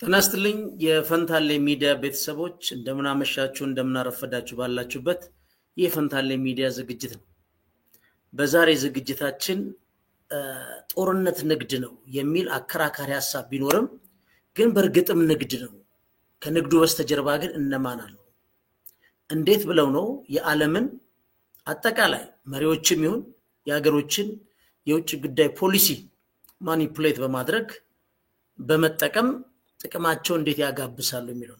ተናስተልኝ የፈንታሌ ሚዲያ ቤተሰቦች እንደምን አመሻችሁ እንደምን አረፈዳችሁ ባላችሁበት የፈንታሌ ሚዲያ ዝግጅት ነው። በዛሬ ዝግጅታችን ጦርነት ንግድ ነው የሚል አከራካሪ ሐሳብ ቢኖርም ግን በርግጥም ንግድ ነው። ከንግዱ በስተጀርባ ግን እነማን አሉ? እንዴት ብለው ነው የዓለምን አጠቃላይ መሪዎችም ይሁን የሀገሮችን የውጭ ጉዳይ ፖሊሲ ማኒፑሌት በማድረግ በመጠቀም ጥቅማቸው እንዴት ያጋብሳሉ የሚለው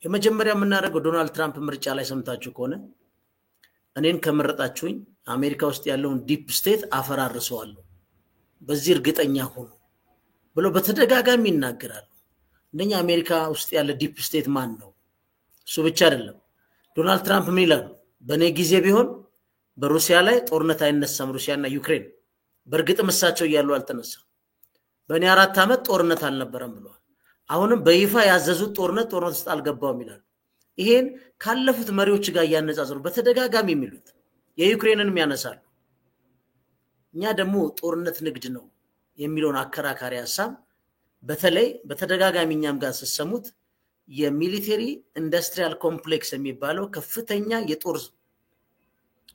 የመጀመሪያ የምናደርገው ዶናልድ ትራምፕ ምርጫ ላይ ሰምታችሁ ከሆነ እኔን ከመረጣችሁኝ አሜሪካ ውስጥ ያለውን ዲፕ ስቴት አፈራርሰዋለሁ በዚህ እርግጠኛ ሆኑ ብሎ በተደጋጋሚ ይናገራሉ። እንደኛ አሜሪካ ውስጥ ያለ ዲፕ ስቴት ማን ነው? እሱ ብቻ አይደለም። ዶናልድ ትራምፕ ምን ይላሉ? በኔ ጊዜ ቢሆን በሩሲያ ላይ ጦርነት አይነሳም፣ ሩሲያና ዩክሬን በርግጥም እሳቸው እያሉ አልተነሳም። በኔ 4 ዓመት ጦርነት አልነበረም ብለዋል። አሁንም በይፋ ያዘዙት ጦርነት ውስጥ አልገባውም ይላሉ። ይሄን ካለፉት መሪዎች ጋር ያነጻጽሩ በተደጋጋሚ የሚሉት የዩክሬንንም ያነሳሉ። እኛ ደግሞ ጦርነት ንግድ ነው የሚለውን አከራካሪ ሐሳብ በተለይ በተደጋጋሚኛም ጋር ተሰሙት የሚሊተሪ ኢንዱስትሪያል ኮምፕሌክስ የሚባለው ከፍተኛ የጦር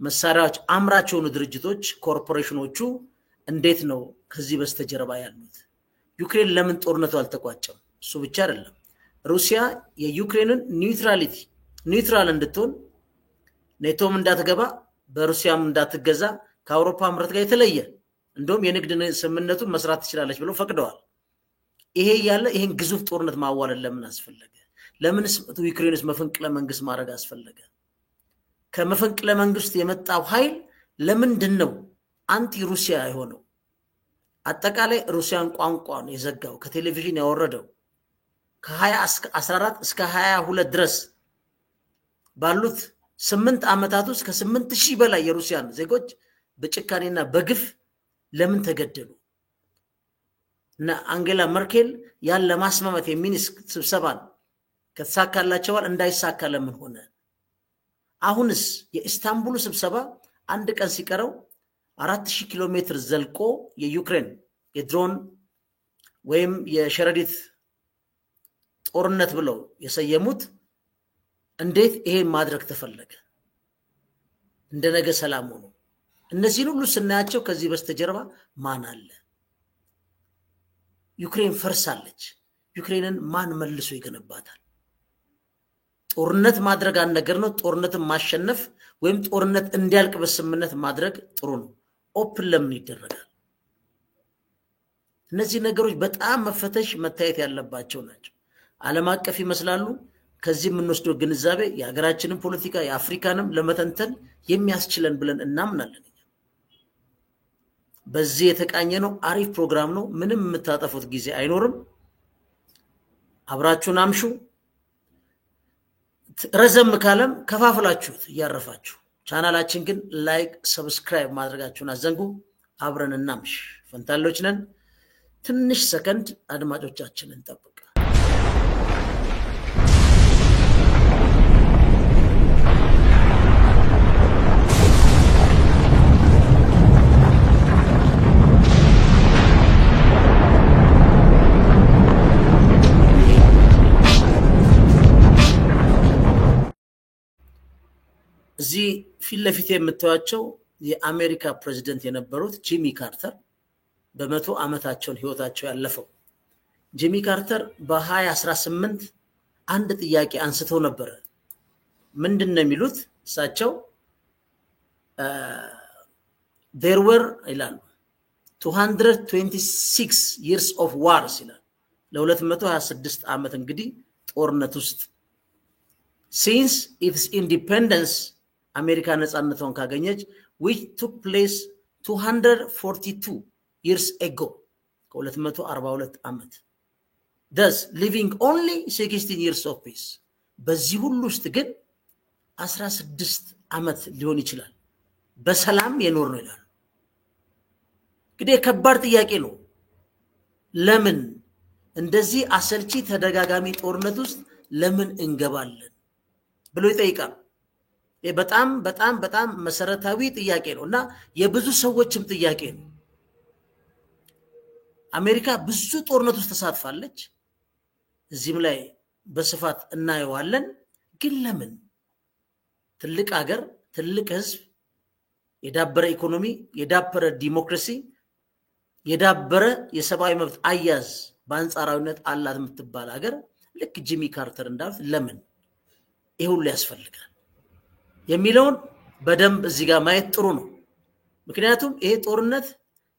መሳሪያዎች አምራች የሆኑ ድርጅቶች ኮርፖሬሽኖቹ እንዴት ነው ከዚህ በስተጀርባ ያሉት? ዩክሬን ለምን ጦርነቱ አልተቋጨም? እሱ ብቻ አይደለም። ሩሲያ የዩክሬንን ኒውትራል እንድትሆን ኔቶም እንዳትገባ በሩሲያም እንዳትገዛ ከአውሮፓ ህብረት ጋር የተለየ እንደውም የንግድ ስምምነቱን መስራት ትችላለች ብለው ፈቅደዋል። ይሄ ያለ ይሄን ግዙፍ ጦርነት ማዋለድ ለምን አስፈለገ? ለምንስ ዩክሬንስ መፈንቅለ መንግስት ማድረግ አስፈለገ? ከመፈንቅለ መንግስት የመጣው ኃይል ለምንድን ነው አንቲ ሩሲያ የሆነው? አጠቃላይ ሩሲያን ቋንቋን የዘጋው ከቴሌቪዥን ያወረደው ከ2014 እስከ 22 ድረስ ባሉት 8 ዓመታት ውስጥ ከ8000 በላይ የሩሲያን ዜጎች በጭካኔና በግፍ ለምን ተገደሉ? እና አንጌላ መርኬል ያን ለማስማማት የሚኒስክ ስብሰባን ከተሳካላቸዋል እንዳይሳካ ለምን ሆነ? አሁንስ የኢስታንቡል ስብሰባ አንድ ቀን ሲቀረው 4000 ኪሎ ሜትር ዘልቆ የዩክሬን የድሮን ወይም የሸረዲት ጦርነት ብለው የሰየሙት እንዴት ይሄን ማድረግ ተፈለገ? እንደነገ ሰላም ሆኖ እነዚህን ሁሉ ስናያቸው ከዚህ በስተጀርባ ማን አለ? ዩክሬን ፈርሳለች። ዩክሬንን ማን መልሶ ይገነባታል? ጦርነት ማድረግ አንድ ነገር ነው። ጦርነትን ማሸነፍ ወይም ጦርነት እንዲያልቅ በስምምነት ማድረግ ጥሩ ነው። ኦፕን ለምን ይደረጋል? እነዚህ ነገሮች በጣም መፈተሽ መታየት ያለባቸው ናቸው። ዓለም አቀፍ ይመስላሉ። ከዚህ የምንወስደው ግንዛቤ የሀገራችንን ፖለቲካ የአፍሪካንም ለመተንተን የሚያስችለን ብለን እናምናለን። በዚህ የተቃኘ ነው። አሪፍ ፕሮግራም ነው። ምንም የምታጠፉት ጊዜ አይኖርም። አብራችሁን አምሹ። ረዘም ካለም ከፋፍላችሁት እያረፋችሁ ቻናላችን ግን ላይክ ሰብስክራይብ ማድረጋችሁን አዘንጉ። አብረን እናምሽ። ፈንታሎች ነን። ትንሽ ሰከንድ አድማጮቻችንን ጠብቁ። እዚህ ፊት ለፊት የምታዩቸው የአሜሪካ ፕሬዝዳንት የነበሩት ጂሚ ካርተር በመቶ ዓመታቸውን ህይወታቸው ያለፈው ጂሚ ካርተር በ2018 አንድ ጥያቄ አንስተው ነበር። ምንድነው የሚሉት? እሳቸው there were ይላሉ 226 years of wars ይላል። ለ226 ዓመት እንግዲህ ጦርነት ውስጥ since its independence አሜሪካ ነፃነቷን ካገኘች which took place 242 years ago ከ242 ዓመት thus living only 16 years of peace በዚህ ሁሉ ውስጥ ግን 16 ዓመት ሊሆን ይችላል በሰላም የኖር ነው ይላል። እንግዲህ ከባድ ጥያቄ ነው። ለምን እንደዚህ አሰልቺ ተደጋጋሚ ጦርነት ውስጥ ለምን እንገባለን ብሎ ይጠይቃል። በጣም በጣም በጣም መሰረታዊ ጥያቄ ነውና የብዙ ሰዎችም ጥያቄ ነው። አሜሪካ ብዙ ጦርነት ውስጥ ተሳትፋለች። እዚህም ላይ በስፋት እናየዋለን። ግን ለምን ትልቅ ሀገር ትልቅ ህዝብ የዳበረ ኢኮኖሚ የዳበረ ዲሞክራሲ የዳበረ የሰብአዊ መብት አያያዝ በአንጻራዊነት አላት የምትባል ሀገር ልክ ጂሚ ካርተር እንዳሉት ለምን ይሄ ሁሉ ያስፈልጋል የሚለውን በደንብ እዚህ ጋር ማየት ጥሩ ነው። ምክንያቱም ይሄ ጦርነት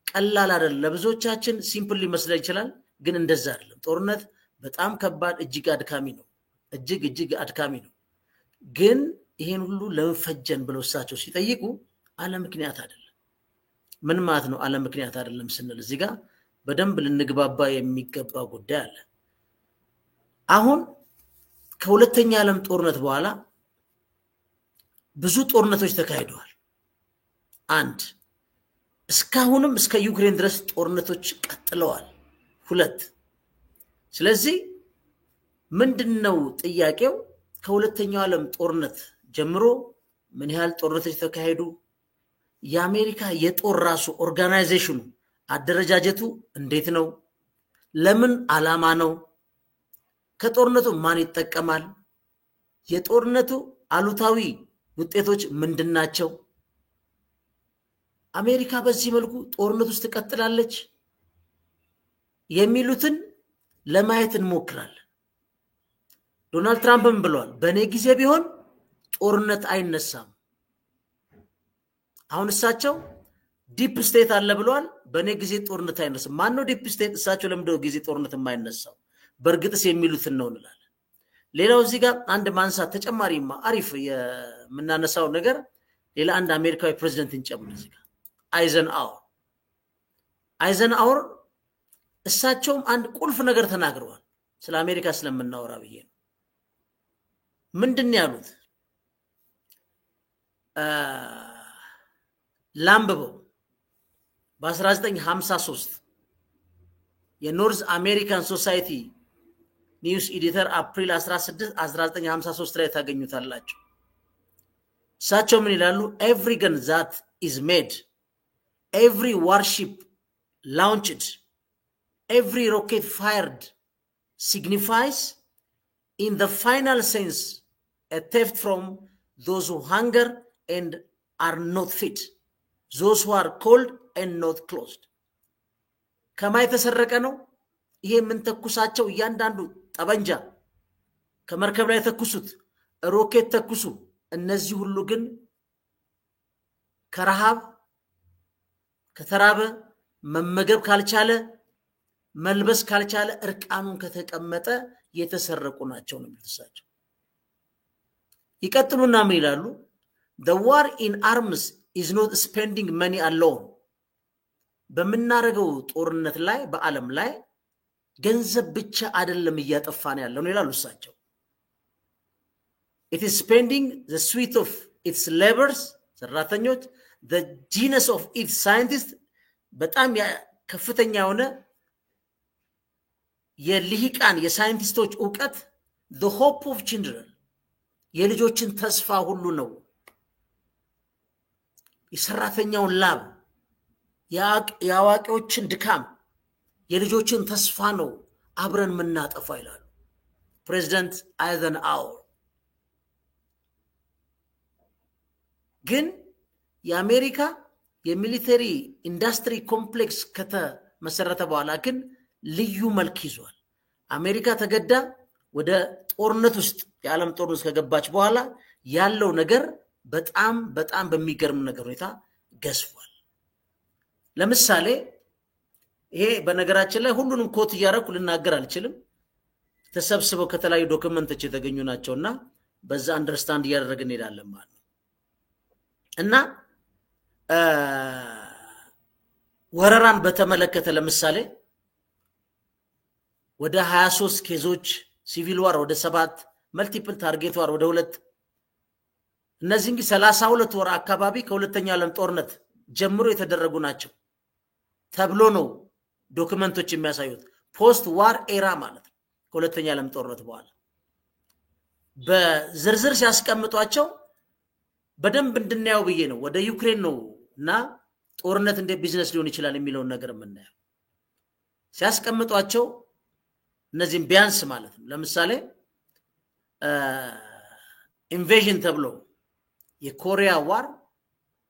ቀላል አይደለም። ለብዙዎቻችን ሲምፕል ሊመስል ይችላል፣ ግን እንደዛ አይደለም። ጦርነት በጣም ከባድ እጅግ አድካሚ ነው። እጅግ አድካሚ ነው። ግን ይሄን ሁሉ ለምን ፈጀን ብለው እሳቸው ሲጠይቁ አለ ምክንያት አይደለም። ምን ማለት ነው አለ ምክንያት አይደለም ስንል እዚህ ጋር በደንብ ልንግባባ የሚገባ ጉዳይ አለ። አሁን ከሁለተኛ ዓለም ጦርነት በኋላ ብዙ ጦርነቶች ተካሂደዋል። አንድ እስካሁንም እስከ ዩክሬን ድረስ ጦርነቶች ቀጥለዋል። ሁለት ስለዚህ ምንድነው ጥያቄው? ከሁለተኛው ዓለም ጦርነት ጀምሮ ምን ያህል ጦርነቶች ተካሄዱ? የአሜሪካ የጦር ራሱ ኦርጋናይዜሽኑ አደረጃጀቱ እንዴት ነው? ለምን ዓላማ ነው? ከጦርነቱ ማን ይጠቀማል? የጦርነቱ አሉታዊ ውጤቶች ምንድናቸው? አሜሪካ በዚህ መልኩ ጦርነት ውስጥ ትቀጥላለች የሚሉትን ለማየት እንሞክራለን። ዶናልድ ትራምፕም ብለዋል በኔ ጊዜ ቢሆን ጦርነት አይነሳም። አሁን እሳቸው ዲፕ ስቴት አለ ብለዋል። በኔ ጊዜ ጦርነት አይነሳም። ማን ነው ዲፕ ስቴት? እሳቸው ለምንድነው ጊዜ ጦርነት የማይነሳው? በእርግጥስ የሚሉትን ነው እንላለን። ሌላው እዚህ ጋር አንድ ማንሳት ተጨማሪማ አሪፍ የምናነሳው ነገር ሌላ አንድ አሜሪካዊ ፕሬዝዳንትን ጨምሮ እዚህ ጋር አይዘንሃወር እሳቸውም አንድ ቁልፍ ነገር ተናግረዋል። ስለ አሜሪካ ስለምናወራ ብዬ ነው። ምንድን ያሉት? ላምበበው በ1953 የኖርዝ አሜሪካን ሶሳይቲ ኒውስ ኤዲተር አፕሪል 16 1953 ላይ ታገኙታላችሁ። እሳቸው ምን ይላሉ? every gun that is made, every warship launched, every rocket fired signifies in the final sense a theft from those who hunger and are not fit, those who are cold and not clothed. ከማ የተሰረቀ ነው? ይሄ ምን ተኩሳቸው እያንዳንዱ ጠበንጃ ከመርከብ ላይ ተኩሱት፣ ሮኬት ተኩሱ፣ እነዚህ ሁሉ ግን ከረሃብ ከተራበ መመገብ ካልቻለ መልበስ ካልቻለ እርቃኑን ከተቀመጠ የተሰረቁ ናቸው ነው የሚሉት። ይቀጥሉና ምን ይላሉ? the war in arms is not spending money alone. በመናረገው ጦርነት ላይ በአለም ላይ ገንዘብ ብቻ አይደለም እያጠፋን ያለው ነው ይላሉ እሳቸው። it is spending the sweat of its laborers, ሰራተኞች፣ the genius of its scientists፣ በጣም ከፍተኛ የሆነ የልሂቃን የሳይንቲስቶች ዕውቀት፣ the hope of children፣ የልጆችን ተስፋ ሁሉ ነው። የሰራተኛውን ላብ፣ የአዋቂዎችን ድካም፣ የልጆችን ተስፋ ነው አብረን ምናጠፋ ይላሉ ፕሬዝዳንት አይዘንሃወር። ግን የአሜሪካ የሚሊተሪ ኢንዱስትሪ ኮምፕሌክስ ከተመሰረተ በኋላ ግን ልዩ መልክ ይዟል። አሜሪካ ተገዳ ወደ ጦርነት ውስጥ የዓለም ጦርነት ከገባች በኋላ ያለው ነገር በጣም በሚገርም ነገር ሁኔታ ገዝፏል። ለምሳሌ ይሄ በነገራችን ላይ ሁሉንም ኮት እያረኩ ልናገር አልችልም። ተሰብስበው ከተለያዩ ዶክመንቶች የተገኙ ናቸውና በዛ አንደርስታንድ እያደረግን እንሄዳለን ማለት ነው። እና ወረራን በተመለከተ ለምሳሌ ወደ 23 ኬዞች፣ ሲቪል ዋር ወደ 7፣ መልቲፕል ታርጌት ዋር ወደ 2፣ እነዚህ እንግዲህ 32 ወር አካባቢ ከሁለተኛው ዓለም ጦርነት ጀምሮ የተደረጉ ናቸው ተብሎ ነው ዶክመንቶች የሚያሳዩት። ፖስት ዋር ኤራ ማለት ነው ከሁለተኛው ዓለም ጦርነት በኋላ በዝርዝር ሲያስቀምጧቸው በደንብ እንድናየው ብዬ ነው። ወደ ዩክሬን ነውና ጦርነት እንደ ቢዝነስ ሊሆን ይችላል የሚለው ነገር ምናየው ሲያስቀምጧቸው እነዚህም ቢያንስ ማለት ነው ለምሳሌ ኢንቬዥን ተብሎ የኮሪያ ዋር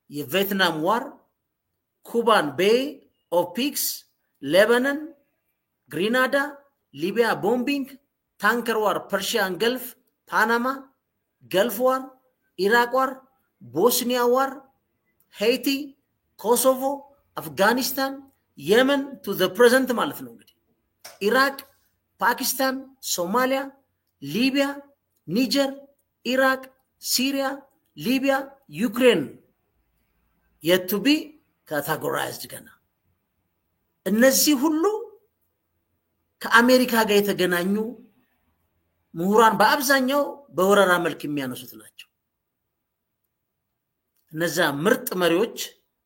የቪየትናም ዋር ኩባን ቤይ ኦፍ ፒክስ ሌባኖን ግሪናዳ ሊቢያ ቦምቢንግ ታንከር ዋር ፐርሺያን ገልፍ ፓናማ ገልፍ ዋር ኢራቅ ዋር ቦስኒያ ዋር ሃይቲ ኮሶቮ አፍጋኒስታን የመን ቱ ዘ ፕሬዘንት ማለት ነው እንግዲህ ኢራቅ ፓኪስታን ሶማሊያ ሊቢያ ኒጀር ኢራቅ ሲሪያ ሊቢያ ዩክሬን yet to be categorized ገና እነዚህ ሁሉ ከአሜሪካ ጋር የተገናኙ ምሁራን በአብዛኛው በወረራ መልክ የሚያነሱት ናቸው እነዛ ምርጥ መሪዎች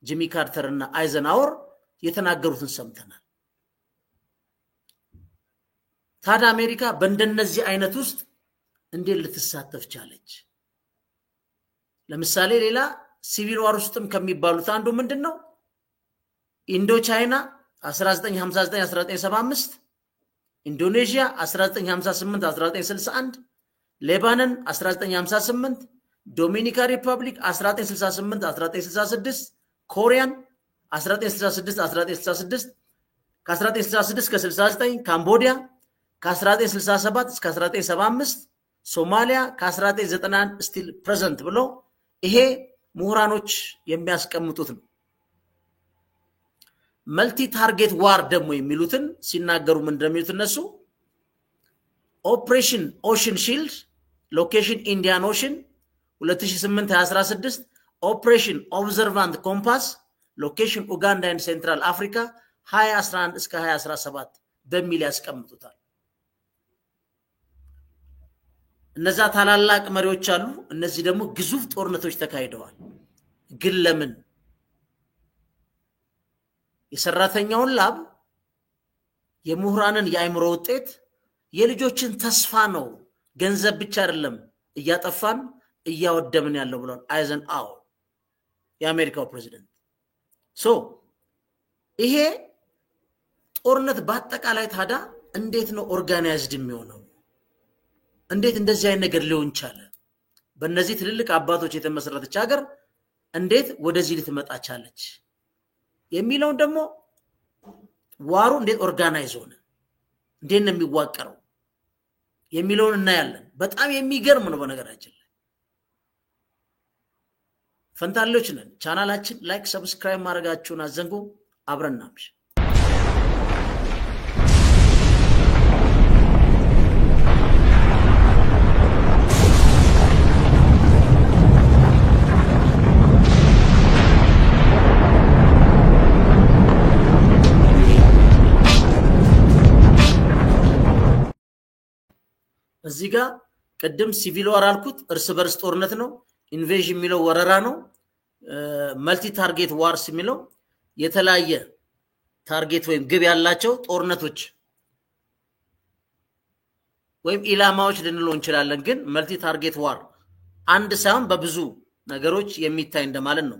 ጂሚ ካርተር እና አይዘንሃወር የተናገሩትን ሰምተናል ታዲያ አሜሪካ በእንደነዚህ አይነት ውስጥ እንዴት ልትሳተፍ ቻለች ለምሳሌ ሌላ ሲቪል ዋር ውስጥም ከሚባሉት አንዱ ምንድነው ኢንዶ ቻይና 1959 1975 ኢንዶኔዥያ 1958 1961 ሌባኖን 1958 ዶሚኒካ ሪፐብሊክ 1968 1966 ኮሪያን 1966 1966 ከ1966 እስከ 69 ካምቦዲያ ከ1967 እስከ 1975 ሶማሊያ ከ1991 ስቲል ፕሬዘንት ብሎ ይሄ ምሁራኖች የሚያስቀምጡት ነው መልቲ ታርጌት ዋር ደግሞ የሚሉትን ሲናገሩ ምን እንደሚሉት እነሱ ኦፕሬሽን ኦሽን ሺልድ ሎኬሽን ኢንዲያን ኦሽን 2008 2016 ኦፕሬሽን ኦብዘርቫንት ኮምፓስ ሎኬሽን ኡጋንዳ ኤንድ ሴንትራል አፍሪካ 2011 እስከ 2017 በሚል ያስቀምጡታል እነዛ ታላላቅ መሪዎች አሉ እነዚህ ደግሞ ግዙፍ ጦርነቶች ተካሂደዋል ግን ለምን የሰራተኛውን ላብ የምሁራንን የአይምሮ ውጤት የልጆችን ተስፋ ነው ገንዘብ ብቻ አይደለም እያጠፋን እያወደምን ያለው ብሏል አይዘንሃወር የአሜሪካው ፕሬዝዳንት ይሄ ጦርነት በአጠቃላይ ታዳ እንዴት ነው ኦርጋናይዝድ የሚሆነው እንዴት እንደዚህ አይነት ነገር ሊሆን ቻለ በእነዚህ ትልልቅ አባቶች የተመሰረተች ሀገር እንዴት ወደዚህ ልትመጣ ቻለች የሚለው ደግሞ ዋሩ እንዴት ኦርጋናይዝ ሆነ እንዴት ነው የሚዋቀረው የሚለውን እናያለን በጣም የሚገርም ነው በነገራችን ላይ ፈንታሌዎች ነን ቻናላችን ላይክ ሰብስክራይብ ማድረጋችሁን አዘንጉ አብረናምሽ እዚህ ጋር ቀደም ሲቪል ዋር አልኩት እርስ በርስ ጦርነት ነው ኢንቬዥን የሚለው ወረራ ነው መልቲ ታርጌት ዋርስ የሚለው የተለያየ ታርጌት ወይም ግብ ያላቸው ጦርነቶች ወይም ኢላማዎች ልንለው እንችላለን ግን መልቲ ታርጌት ዋር አንድ ሳይሆን በብዙ ነገሮች የሚታይ እንደማለት ነው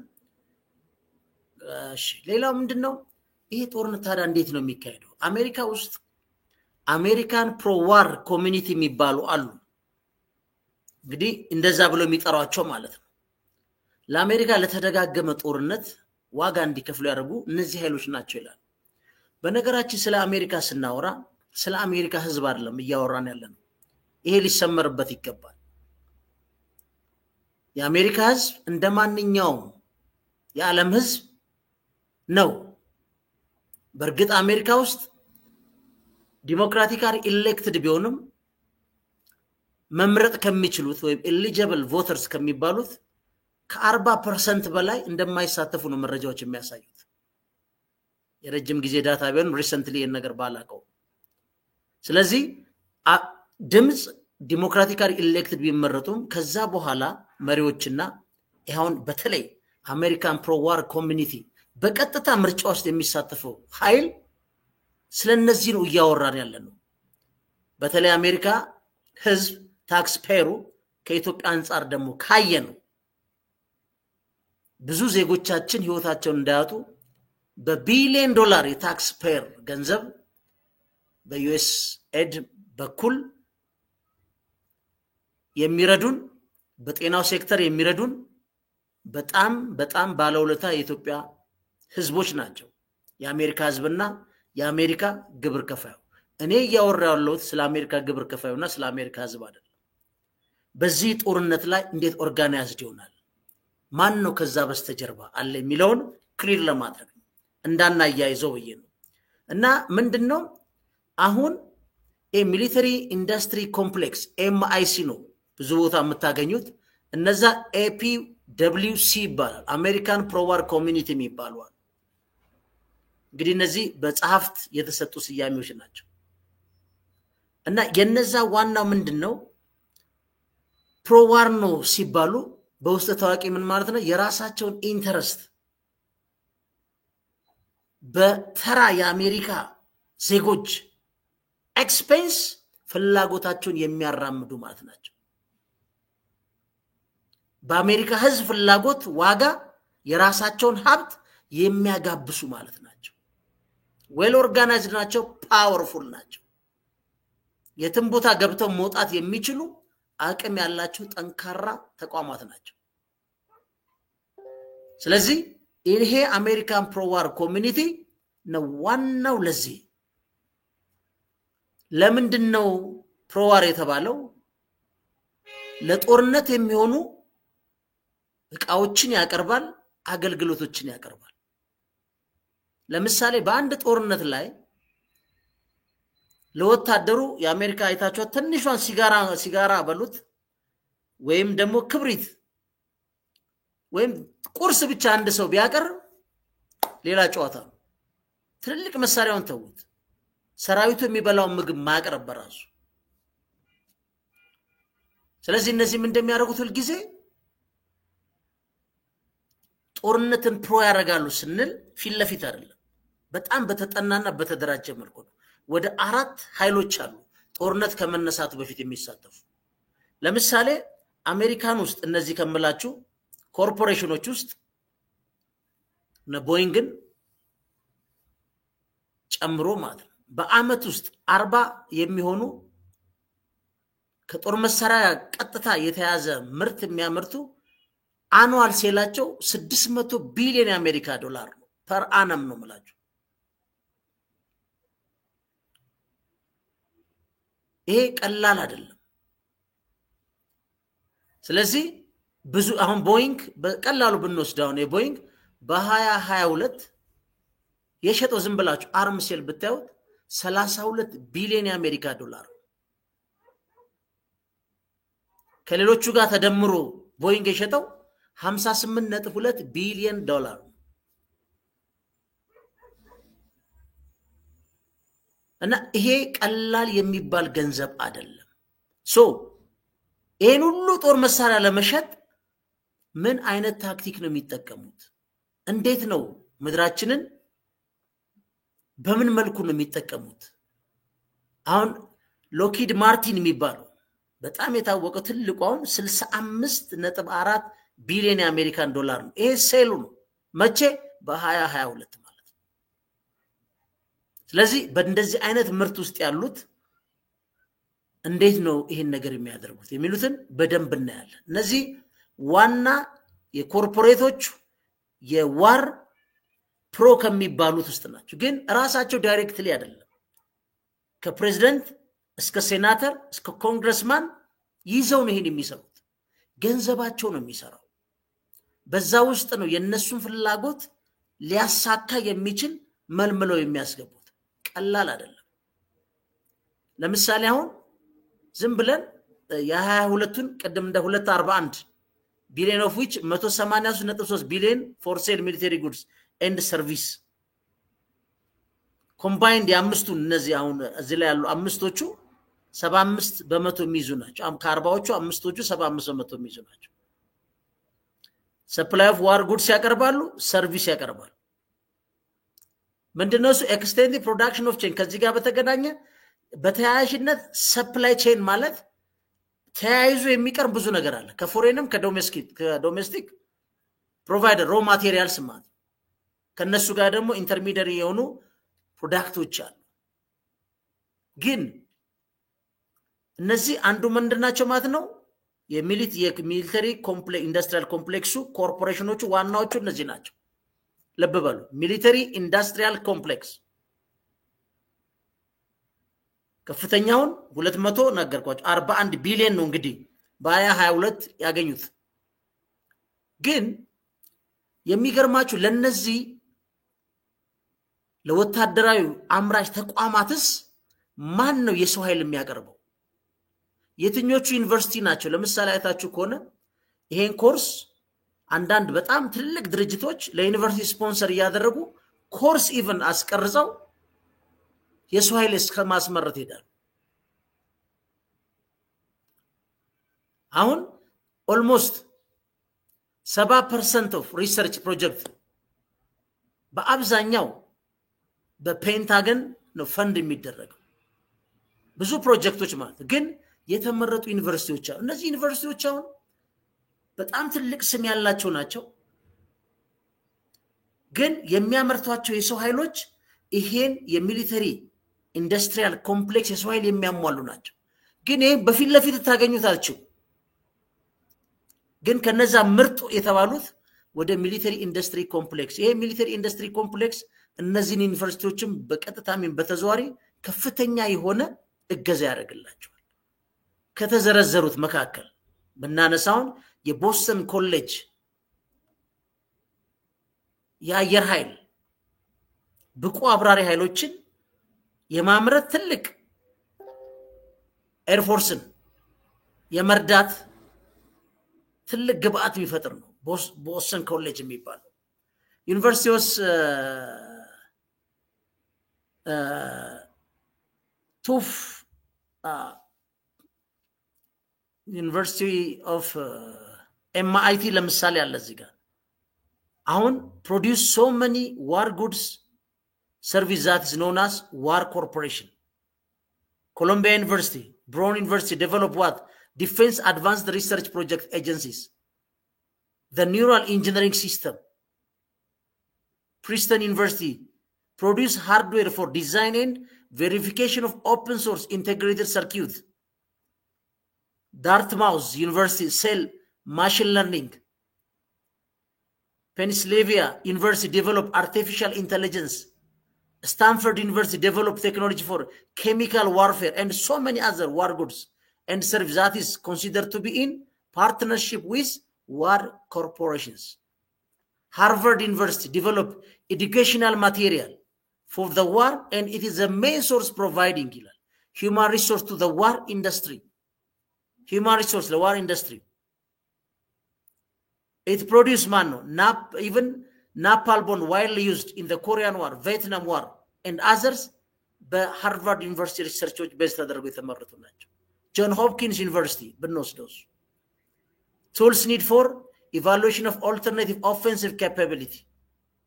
እሺ ሌላው ምንድነው ይሄ ጦርነት ታዲያ እንዴት ነው የሚካሄደው አሜሪካ ውስጥ አሜሪካን ፕሮ ዋር ኮሚኒቲ የሚባሉ አሉ እንግዲህ እንደዛ ብሎ የሚጠራቸው ማለት ነው ለአሜሪካ ለተደጋገመ ጦርነት ዋጋ እንዲከፍሉ ያደርጉ እነዚህ ኃይሎች ናቸው ይላል በነገራችን ስለ አሜሪካ ስናወራ ስለ አሜሪካ ህዝብ አይደለም እያወራን ያለነው ይሄ ሊሰመርበት ይገባል የአሜሪካ ህዝብ እንደማንኛውም የዓለም ህዝብ ነው በርግጥ አሜሪካ ውስጥ ዲሞክራቲካሊ ኢሌክትድ ቢሆንም መምረጥ ከሚችሉት ወይ ኤሊጂብል ቮተርስ ከሚባሉት ከ40% በላይ እንደማይሳተፉ ነው መረጃዎች የሚያሳዩት የረጅም ጊዜ ዳታ ቢሆን ሪሰንትሊ የነገር ባላቀው ስለዚህ ድምጽ ዲሞክራቲካሊ ኢሌክትድ ቢመረጡም ከዛ በኋላ መሪዎችና ይሁን በተለይ አሜሪካን ፕሮ ዋር ኮሚኒቲ በቀጥታ ምርጫ ውስጥ የሚሳተፈው ኃይል ስለነዚህ ነው ያወራን ያለነው በተለይ አሜሪካ ህዝብ ታክስ ፔሩ ከኢትዮጵያ አንፃር ደግሞ ካየነው ብዙ ዜጎቻችን ህይወታቸውን እንዳያጡ በቢሊየን ዶላር የታክስ ፔር ገንዘብ በዩኤስ ኤድ በኩል የሚረዱን በጤናው ሴክተር የሚረዱን በጣም ባለውለታ የኢትዮጵያ ህዝቦች ናቸው የአሜሪካ ህዝብና የአሜሪካ ግብር ከፋዩ እኔ ያወራው ስለ አሜሪካ ግብር ከፋዩና ስለ አሜሪካ ህዝብ አይደለም በዚህ ጦርነት ላይ እንዴት ኦርጋናይዝድ ይሆናል ማን ነው ከዛ በስተጀርባ አለ የሚለውን ክሊር ለማድረግ እንዳናያይዘው ይሄ ነው እና ምንድነው አሁን ሚሊተሪ ኢንዱስትሪ ኮምፕሌክስ ኤምአይሲ ነው ብዙ ቦታ የምታገኙት እነዛ APWC ይባላል አሜሪካን ፕሮዋር ኮሚኒቲ የሚባሉት እንግዲህ እነዚህ በጸሐፍት የተሰጡ ስያሜዎች ናቸው እና የነዛ ዋናው ምንድነው ፕሮዋር ነው ሲባሉ በውስጥ ታዋቂ ምን ማለት ነው የራሳቸውን ኢንተረስት በተራ የአሜሪካ ዜጎች ኤክስፔንስ ፍላጎታቸውን የሚያራምዱ ማለት ናቸው በአሜሪካ ህዝብ ፍላጎት ዋጋ የራሳቸውን ሀብት የሚያጋብሱ ማለት ናቸው ዌል ኦርጋናይዝድ ናቸው ፓወርፉል ናቸው የትም ቦታ ገብተው መውጣት የሚችሉ አቅም ያላቸው ጠንካራ ተቋማት ናቸው ስለዚህ ይሄ አሜሪካን ፕሮዋር ኮሚኒቲ ነው ዋናው ለዚህ ለምንድነው ፕሮዋር የተባለው ለጦርነት የሚሆኑ እቃዎችን ያቀርባል አገልግሎቶችን ያቀርባል ለምሳሌ በአንድ ጦርነት ላይ ለወታደሩ የአሜሪካ አይታቸው ትንሿን ሲጋራ በሉት ወይም ደግሞ ክብሪት ወይም ቁርስ ብቻ አንድ ሰው ቢያቀር ሌላ ጨዋታ ትልልቅ መሳሪያውን ተውት ሰራዊቱ የሚበላው ምግብ ማቅረብ በራሱ ስለዚህ እነዚህ ምን እንደሚያደርጉት ሁሉ ጊዜ ጦርነትን ፕሮ ያደርጋሉ ስንል ፊት ለፊት አይደለም በጣም በተጠናና በተደራጀ መልኩ ነው ወደ 4 ኃይሎች አሉ ጦርነት ከመነሳቱ በፊት የሚሳተፉ ለምሳሌ አሜሪካን ውስጥ እነዚህ ከመላችሁ ኮርፖሬሽኖች ውስጥ ቦይንግን ጨምሮ ማለት በአመት ውስጥ 40 የሚሆኑ ከጦር መሳሪያ ቀጥታ የተያዘ ምርት የሚያመርቱ አኑዋል ሴላቸው 600 ቢሊዮን የአሜሪካ ዶላር ነው ፐር አነም ነው ማለት ይሄ ቀላል አይደለም ስለዚህ ብዙ አሁን ቦይንግ በቀላሉ ብንወስደው ነው ቦይንግ በ2022 የሸጠው ዝም ብላችሁ አርም ሴል ብታዩት 32 ቢሊዮን የአሜሪካ ዶላር ከሌሎቹ ጋር ተደምሮ ቦይንግ የሸጠው 58.2 ቢሊዮን ዶላር እና ይሄ ቀላል የሚባል ገንዘብ አይደለም ይሄን ሁሉ ጦር መሳሪያ ለመሸጥ ምን አይነት ታክቲክ ነው የሚጠቀሙት እንዴት ነው ምድራችንን በምን መልኩ ነው የሚጠቀሙት አሁን ሎኪድ ማርቲን የሚባለው በጣም የታወቀው ትልቁው 65.4 ቢሊዮን የአሜሪካን ዶላር ነው ይሄ ሴሉ ነው መቼ በ2022 ማለት ስለዚህ በእንደዚህ አይነት ምርት ውስጥ ያሉት እንዴት ነው ይሄን ነገር የሚያደርጉት የሚሉትን በደንብ እናያለን እነዚህ ዋና የኮርፖሬቶች የዋር ፕሮ ከሚባሉት ውስጥ ናቸው ግን ራሳቸው ዳይሬክትሊ አይደለም ከፕሬዝዳንት እስከ ሴናተር እስከ ኮንግረስማን ይዘው ነው ይሄን የሚሰሩት ገንዘባቸው ነው የሚሰራው በዛ ውስጥ ነው የነሱን ፍላጎት ሊያሳካ የሚችል መልምለው የሚያስገቡት ቀላል አይደለም ለምሳሌ አሁን ዝም ብለን የ22ቱን ቀደም እንደ 241 ቢሊዮን ኦፍ which 183.3 ቢሊዮን for sale military goods and service combined የአምስቱ እነዚህ አሁን እዚህ ላይ ያሉ አምስቶቹ 75 በመቶ የሚይዙ ናቸው ከ40ዎቹ አምስቶቹ 75 በመቶ የሚይዙ ናቸው supply of war goods ያቀርባሉ ሰርቪስ ያቀርባሉ ምንድነው እሱ extend the production of chain ከዚህ ጋር በተገናኘ በተያያዥነት supply chain ማለት ተያይዞ የሚቀርብ ብዙ ነገር አለ ከፎሬንም ከዶሜስቲክ ፕሮቫይደር ሮ ማቴሪያልስ ማለት ከነሱ ጋር ደግሞ ኢንተርሚዲየሪ የሆኑ ፕሮዳክቶች አሉ ግን እነዚህ አንዱ ምንድናቸው ማለት ነው? የሚሊተሪ ኮምፕሌክስ ኢንዱስትሪያል ኮምፕሌክሱ ኮርፖሬሽኖቹ ዋናዎቹ እነዚህ ናቸው። ልብ በሉ። ሚሊተሪ ኢንዱስትሪያል ኮምፕሌክስ ከፍተኛውን 200 ነገርኳቸው 41 ቢሊዮን ነው እንግዲህ በ2022 ያገኙት። ግን የሚገርማችሁ ለነዚህ ለወታደራዊ አምራች ተቋማትስ ማን ነው የሰው ኃይል የሚያቀርበው? የትኞቹ ዩኒቨርሲቲ ናቸው? ለምሳሌ አይታችሁ ከሆነ ይሄን ኮርስ አንዳንድ በጣም ትልቅ ድርጅቶች ለዩኒቨርሲቲ ስፖንሰር እያደረጉ ኮርስ ኢቨን አስቀርጸው የሰው ኃይል እስከ ማስመረት ይሄዳል። አሁን ኦልሞስት 70% ኦፍ ሪሰርች ፕሮጀክት በአብዛኛው በፔንታገን ነው ፈንድ የሚደረገው። ብዙ ፕሮጀክቶች ማለት ግን የተመረጡ ዩኒቨርሲቲዎች አሉ። እነዚህ ዩኒቨርሲቲዎች አሁን በጣም ትልቅ ስም ያላቸው ናቸው። ግን የሚያመርቷቸው የሰው ኃይሎች ይሄን የሚሊተሪ ኢንዱስትሪያል ኮምፕሌክስ የሰው ኃይል የሚያሟሉ ናቸው። ግን ይሄ በፊት ለፊት ታገኙታላችሁ። ግን ከነዛ ምርጥ የተባሉት ወደ ሚሊተሪ ኢንዱስትሪ ኮምፕሌክስ ይሄ ሚሊተሪ ኢንዱስትሪ ኮምፕሌክስ እነዚህን ዩኒቨርሲቲዎችም በቀጥታም በተዘዋዋሪ ከፍተኛ የሆነ እገዛ ያደርግላቸዋል። ከተዘረዘሩት መካከል ብናነሳውን የቦስተን ኮሌጅ የአየር ኃይል ብቁ አብራሪ ኃይሎችን የማምረት ትልቅ ኤርፎርስን የመርዳት ትልቅ ግብአት የሚፈጥር ነው ቦስተን ኮሌጅ የሚባለው። ዩኒቨርሲቲውስ ቱፍ ዩኒቨርሲቲ ኦፍ MIT ለምሳሌ አለ እዚህ ጋር አሁን produce so many war goods service that is known as war corporation. Columbia University, Brown University develop what? Defense Advanced Research Project Agencies. The Neural Engineering System. Princeton University produce hardware for design and verification of open source integrated circuits. Dartmouth University sell machine learning. Pennsylvania University develop artificial intelligence. Stanford University develop technology for chemical warfare and so many other war goods and services that is considered to be in partnership with war corporations. Harvard University develop educational material for the war and it is the main source providing human resource to the war industry. Human resource, the war industry. It produced even napalm bomb widely used in the Korean War, Vietnam War, and others. The Harvard University research based on the John Hopkins University, those tools need for evaluation of alternative offensive capability,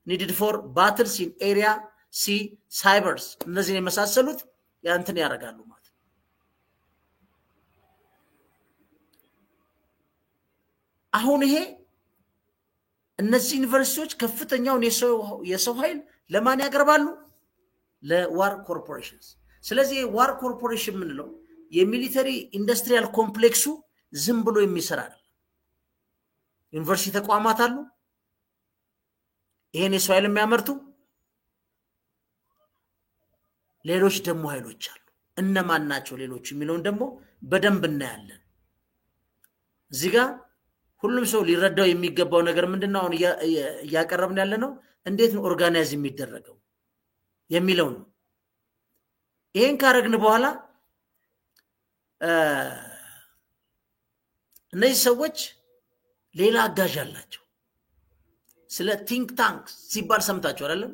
needed for battles in area C, cybers. እነዚህ የመሳሰሉት ያንተን ያረጋሉ ማለት አሁን ይሄ እነዚህ ዩኒቨርሲቲዎች ከፍተኛውን የሰው ኃይል ለማን ያቀርባሉ? ለዋር ኮርፖሬሽንስ። ስለዚህ ዋር ኮርፖሬሽን ምንለው የሚሊተሪ ኢንዱስትሪያል ኮምፕሌክሱ ዝም ብሎ የሚሰራ አይደለም። ዩኒቨርሲቲ ተቋማት አሉ፣ ይሄን የሰው ኃይል የሚያመርቱ ሌሎች ደግሞ ኃይሎች አሉ። እነማን ናቸው ሌሎች የሚለውን ደግሞ በደንብ እናያለን። እዚህ ጋር ሁሉም ሰው ሊረዳው የሚገባው ነገር ምንድነው? አሁን ያቀረብን ያለ ነው እንዴት ነው ኦርጋናይዝ የሚደረገው የሚለው ነው። ይሄን ካረግን በኋላ እነዚህ ሰዎች ሌላ አጋዥ አላቸው። ስለ ቲንክ ታንክ ሲባል ሰምታችሁ አይደለም?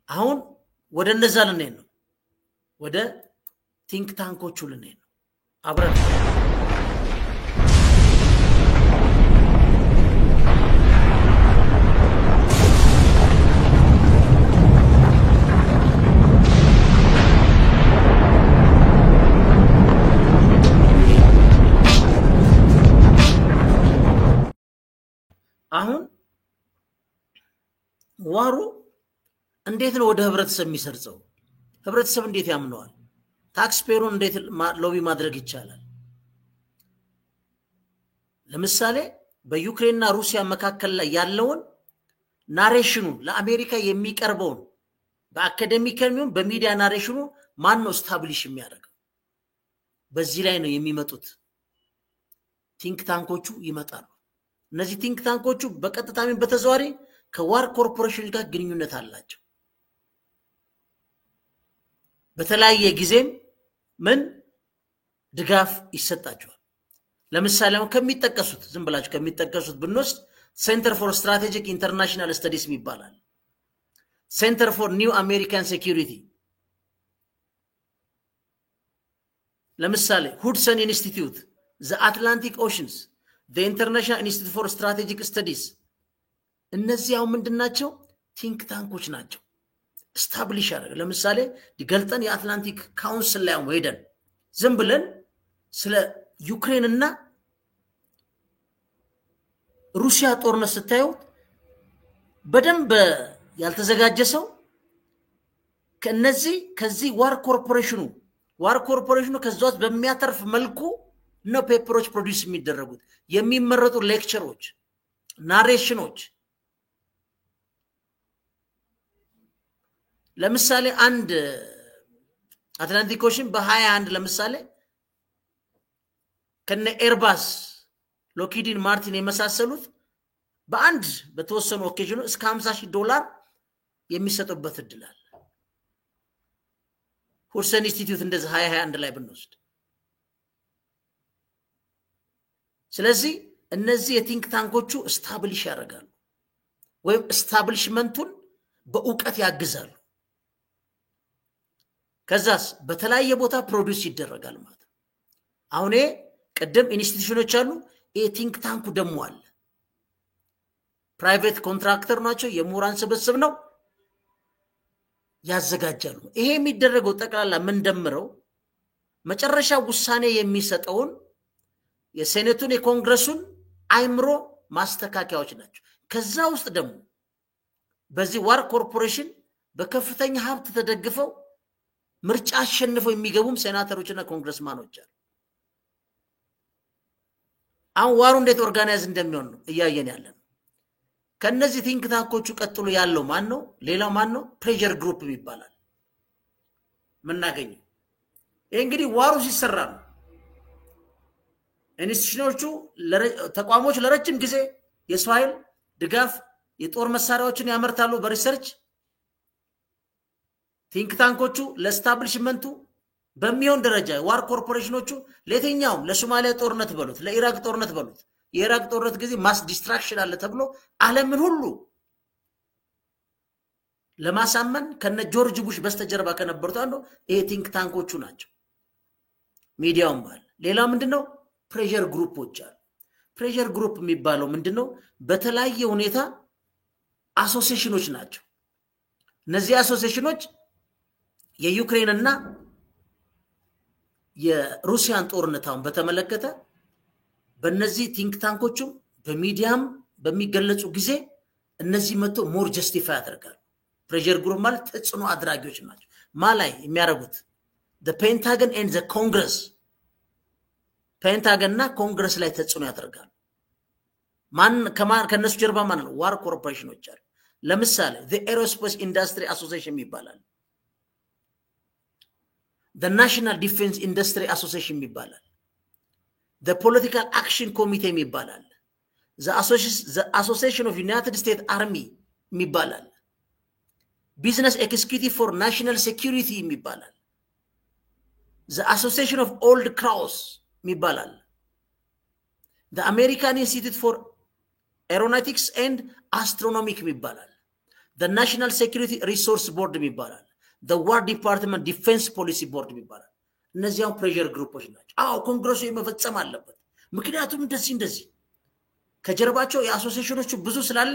አሁን ወደ እነዛ ልንሄድ ነው። ወደ ቲንክ ታንኮቹ ልንሄድ ነው አብረን። አሁን ዋሩ እንዴት ነው ወደ ህብረተሰብ የሚሰርጸው? ህብረተሰብ እንዴት ያምነዋል? ታክስ ፔሩን እንዴት ሎቢ ማድረግ ይቻላል? ለምሳሌ በዩክሬንና ሩሲያ መካከል ላይ ያለውን ናሬሽኑ ለአሜሪካ የሚቀርበውን በአካዴሚክም በሚዲያ ናሬሽኑ ማን ነው ስታብሊሽ የሚያደርገው? በዚህ ላይ ነው የሚመጡት ቲንክ ታንኮቹ ይመጣሉ። እነዚህ ቲንክ ታንኮቹ በቀጥታም በተዘዋዋሪ ከዋር ኮርፖሬሽን ጋር ግንኙነት አላቸው። በተለያየ ጊዜም ምን ድጋፍ ይሰጣቸዋል። ለምሳሌ ከሚጠቀሱት ዝም ብላችሁ ከሚጠቀሱት ብንወስድ ሴንተር ፎር ስትራቴጂክ ኢንተርናሽናል ስተዲስ ይባላል። ሴንተር ፎር ኒው አሜሪካን ሴኩሪቲ፣ ለምሳሌ ሁድሰን ኢንስቲትዩት፣ ዘ አትላንቲክ ኦሽንስ፣ ዘ ኢንተርናሽናል ኢንስቲትዩት ፎር ስትራቴጂክ ስተዲስ። እነዚያው ምንድናቸው? ቲንክ ታንኮች ናቸው። ስታብሊሽ ያደረገ ለምሳሌ ዲገልጠን የአትላንቲክ ካውንስል ላይ ሄደን ዝም ብለን ስለ ዩክሬንና ሩሲያ ጦርነት ስታዩ በደንብ ያልተዘጋጀ ሰው ከዚህ ዋር ኮርፖሬሽኑ ከዛው በሚያተርፍ መልኩ ነው ፔፐሮች ፕሮዲዩስ የሚደረጉት፣ የሚመረጡ ሌክቸሮች፣ ናሬሽኖች። ለምሳሌ አንድ አትላንቲክ ኦሽን በ21 ለምሳሌ ከነ ኤርባስ ሎኪዲን ማርቲን የመሳሰሉት በአንድ በተወሰኑ ኦኬዥኑ እስከ $50,000 የሚሰጡበት እድል አለ። ሁድሰን ኢንስቲትዩት እንደዚህ 2021 ላይ ብንወስድ። ስለዚህ እነዚህ የቲንክ ታንኮቹ ስታብሊሽ ያደርጋሉ ወይም ስታብሊሽመንቱን በእውቀት ያግዛሉ። ከዛስ በተለያየ ቦታ ፕሮዲዩስ ይደረጋል ማለት ነው። አሁን ቀደም ኢንስቲትዩሽኖች አሉ፣ ቲንክ ታንኩ ደግሞ አለ። ፕራይቬት ኮንትራክተር ናቸው፣ የምሁራን ስብስብ ነው፣ ያዘጋጃሉ። ይሄ የሚደረገው ጠቅላላ ምን ደምረው መጨረሻ ውሳኔ የሚሰጠውን የሴኔቱን የኮንግረሱን አይምሮ ማስተካከያዎች ናቸው። ከዛ ውስጥ ደግሞ በዚህ ዋር ኮርፖሬሽን በከፍተኛ ሀብት ተደግፈው ምርጫ አሸንፈው የሚገቡም ሴናተሮችና ኮንግረስማኖች አሉ። አሁን ዋሩ እንዴት ኦርጋናይዝ እንደሚሆን ነው እያየን ያለን። ከነዚህ ቲንክ ታንኮቹ ቀጥሎ ያለው ማን ነው? ሌላው ማን ነው? ፕሬዠር ግሩፕ ይባላል። ምናገኘው ይሄ እንግዲህ ዋሩ ሲሰራ ነው። ኢንስቲትዩሽኖቹ ተቋሞች ለረጅም ጊዜ የሰው ኃይል ድጋፍ የጦር መሳሪያዎችን ያመርታሉ በሪሰርች። ቲንክ ታንኮቹ ለስታብሊሽመንቱ በሚሆን ደረጃ ዋር ኮርፖሬሽኖቹ ለየትኛውም ለሶማሊያ ጦርነት በሉት ለኢራቅ ጦርነት በሉት የኢራቅ ጦርነት ጊዜ ማስ ዲስትራክሽን አለ ተብሎ ዓለምን ሁሉ ለማሳመን ከነ ጆርጅ ቡሽ በስተጀርባ ከነበሩት አንዱ ይሄ ቲንክ ታንኮቹ ናቸው። ሚዲያውም ባለ ሌላ ምንድነው? ፕሬዠር ግሩፖች አሉ። ፕሬዠር ግሩፕ የሚባለው ምንድነው? በተለያየ ሁኔታ አሶሲዬሽኖች ናቸው። እነዚህ አሶሲዬሽኖች የዩክሬንና የሩሲያን ጦርነታውን በተመለከተ በእነዚህ ቲንክ ታንኮቹም በሚዲያም በሚገለጹ ጊዜ እነዚህ መጥቶ ሞር ጀስቲፋይ ያደርጋሉ። ፕሬዠር ግሩፕ ማለት ተጽዕኖ አድራጊዎች ናቸው። ማላይ የሚያደርጉት the pentagon and the congress ፔንታገንና ኮንግረስ ላይ ተጽዕኖ ያደርጋሉ። ከነሱ ጀርባ ማን ነው? ዋር ኮርፖሬሽኖች አሉ። ለምሳሌ the aerospace industry association ይባላል። the national defense industry association ይባላል። the political action committee ይባላል። the association of united states army ይባላል። business executive for national security ይባላል። the association of old cross ይባላል። the american institute for aeronautics and astronomy ይባላል። the national security resource board ይባላል። the war department defense policy board ይባላል። እነዚያው ፕሬዠር ግሩፖች ናቸው። ኮንግረሱ የመፈጸም አለበት። ምክንያቱም እንደዚህ ከጀርባቸው የአሶሲዬሽኖቹ ብዙ ስላለ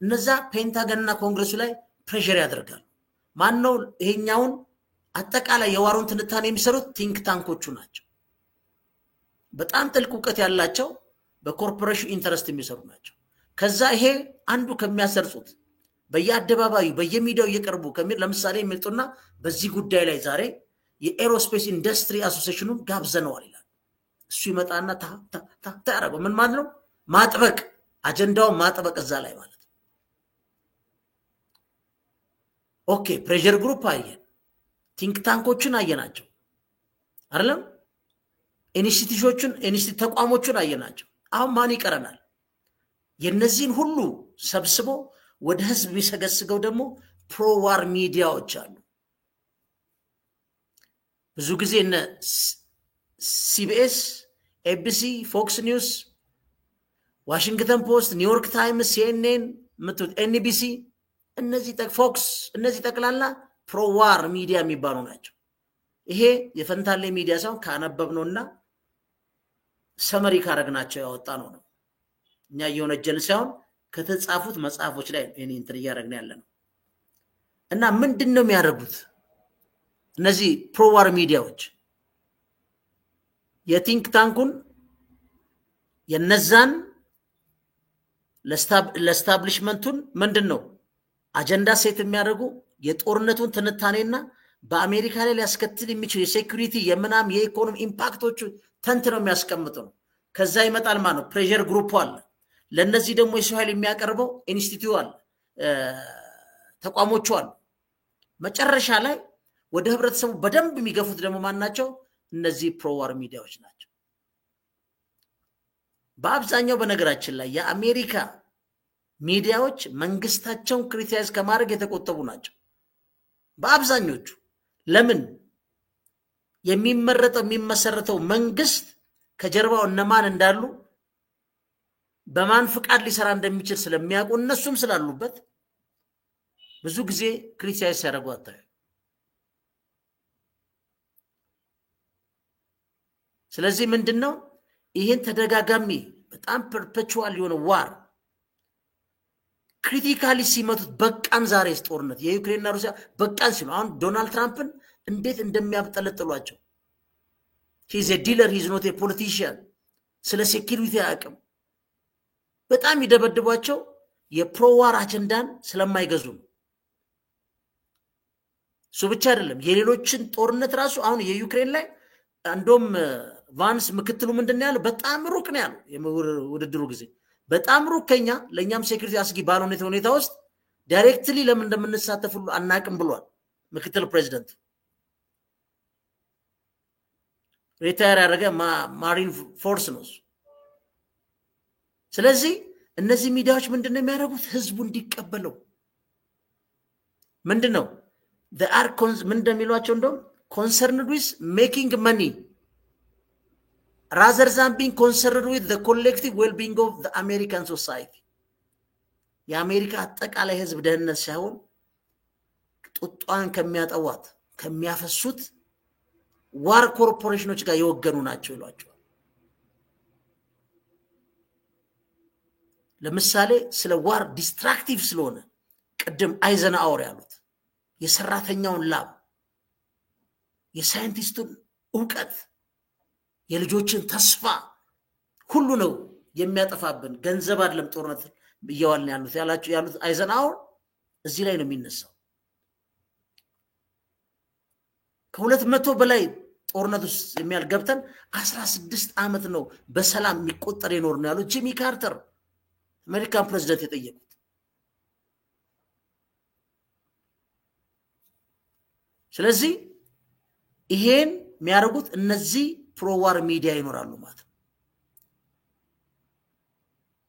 እነዛ ፔንታገንና ኮንግረሱ ላይ ፕሬዠር ያደርጋሉ። ማን ነው ይሄኛውን አጠቃላይ የዋሩን ትንታኔ የሚሰሩት? ቲንክ ታንኮቹ ናቸው። በጣም ጥልቅ ዕውቀት ያላቸው በኮርፖሬሽን ኢንተረስት የሚሰሩ ናቸው። ከዛ ይሄ አንዱ ከሚያሰርጹት በየአደባባዩ በየሚዲያው እየቀርቡ ከሚል ለምሳሌ የሚልጡና በዚህ ጉዳይ ላይ ዛሬ የኤሮስፔስ ኢንዱስትሪ አሶሲዬሽኑን ጋብዘነዋል ይላል። እሱ ይመጣና ታረገው ምን ማለት ነው? ማጥበቅ አጀንዳውን ማጥበቅ እዛ ላይ ማለት ኦኬ። ፕሬሸር ግሩፕ አየን፣ ቲንክ ታንኮችን አየናቸው አይደለም? ኢንስቲትዩሽኖችን ተቋሞችን አየናቸው። አሁን ማን ይቀረናል? የነዚህን ሁሉ ሰብስቦ ወደ ህዝብ የሚሰገስገው ደግሞ ፕሮዋር ሚዲያዎች አሉ። ብዙ ጊዜ እነ ሲቢኤስ፣ ኤቢሲ፣ ፎክስ ኒውስ፣ ዋሽንግተን ፖስት፣ ኒውዮርክ ታይምስ፣ ሲኤንኤን፣ ኤንቢሲ እነዚህ ጠቅላላ ፕሮዋር ሚዲያ የሚባሉ ናቸው። ይሄ የፈንታሌ ሚዲያ ሳይሆን ካነበብነውና ሰመሪ ካረግናቸው ያወጣ ነው። እኛ የሆነጀን ሳይሆን ከተጻፉት መጽሐፎች ላይ እንትን እያደረግን ያለ ነው። እና ምንድነው የሚያደርጉት እነዚህ ፕሮዋር ሚዲያዎች? የቲንክ ታንኩን የነዛን ለስታብሊሽመንቱን ምንድነው አጀንዳ ሴት የሚያደርጉ የጦርነቱን ትንታኔና በአሜሪካ ላይ ሊያስከትል የሚችል የሴኩሪቲ የምናም የኢኮኖሚ ኢምፓክቶቹ ተንትነው የሚያስቀምጡ ነው። ከዛ ይመጣል ማለት ነው ፕሬሸር ግሩፕ አለ። ለነዚህ ደግሞ የሰው ኃይል የሚያቀርበው ኢንስቲትዩት አለ፣ ተቋሞቹ አሉ። መጨረሻ ላይ ወደ ህብረተሰቡ በደንብ የሚገፉት ደግሞ ማን ናቸው? እነዚህ ፕሮዋር ሚዲያዎች ናቸው። በአብዛኛው በነገራችን ላይ የአሜሪካ ሚዲያዎች መንግስታቸውን ክሪቲሳይዝ ከማድረግ የተቆጠቡ ናቸው በአብዛኞቹ። ለምን? የሚመሰረተው መንግስት ከጀርባው እነማን እንዳሉ በማን ፍቃድ ሊሰራ እንደሚችል ስለሚያውቁ እነሱም ስላሉበት ብዙ ጊዜ ክሪቲሳይዝ ያደርጉ አታዩ። ስለዚህ ምንድነው ይሄን ተደጋጋሚ በጣም ፐርፔቹዋል የሆነ ዋር ክሪቲካሊ ሲመቱት በቃን ዛሬስ ጦርነት የዩክሬንና ሩሲያ በቃን ሲሉ አሁን ዶናልድ ትራምፕን እንዴት እንደሚያብጠለጥሏቸው he's a dealer, he's not a politician ስለ ሴኩሪቲ አቅም በጣም ይደበድቧቸው የፕሮዋር አጀንዳን ስለማይገዙ ነው። እሱ ብቻ አይደለም የሌሎችን ጦርነት ራሱ አሁን የዩክሬን ላይ አንዶም ቫንስ ምክትሉ ምንድነው ያለው? በጣም ሩቅ ነው ያለው የውድድሩ ጊዜ በጣም ሩቅ ከኛ ለኛም ሴኩሪቲ አስጊ ባልሆነ ሁኔታ ውስጥ ዳይሬክትሊ ለምን እንደምንሳተፍ ሁሉ አናቅም ብሏል ምክትል ፕሬዝዳንት። ሪታየር ያደረገ ማሪን ፎርስ ነው። ስለዚህ እነዚህ ሚዲያዎች ምንድነው የሚያደርጉት? ህዝቡ እንዲቀበለው ምንድነው the are ምን እንደሚሏቸው እንደውም concerned with making money rather than being concerned with the collective well-being of the American society. የአሜሪካ አጠቃላይ ህዝብ ደህንነት ሳይሆን ጡጧን ከሚያጠዋት ከሚያፈሱት ዋር ኮርፖሬሽኖች ጋር የወገኑ ናቸው ይሏቸዋል። ለምሳሌ ስለ ዋር ዲስትራክቲቭ ስለሆነ ቅድም አይዘንሃወር ያሉት የሰራተኛውን ላብ የሳይንቲስቱን ዕውቀት የልጆችን ተስፋ ሁሉ ነው የሚያጠፋብን ገንዘብ አይደለም ጦርነት በየዋልን ያሉት አይዘንሃወር እዚህ ላይ ነው የሚነሳው። ከ200 በላይ ጦርነት ውስጥ የሚያልገብተን 16 ዓመት ነው በሰላም የሚቆጠር ይኖር ነው ያሉት ጂሚ ካርተር አሜሪካን ፕሬዝዳንት የጠየቁት። ስለዚህ ይሄን የሚያደርጉት እነዚህ ፕሮዋር ሚዲያ ይኖራሉ ማለት ነው።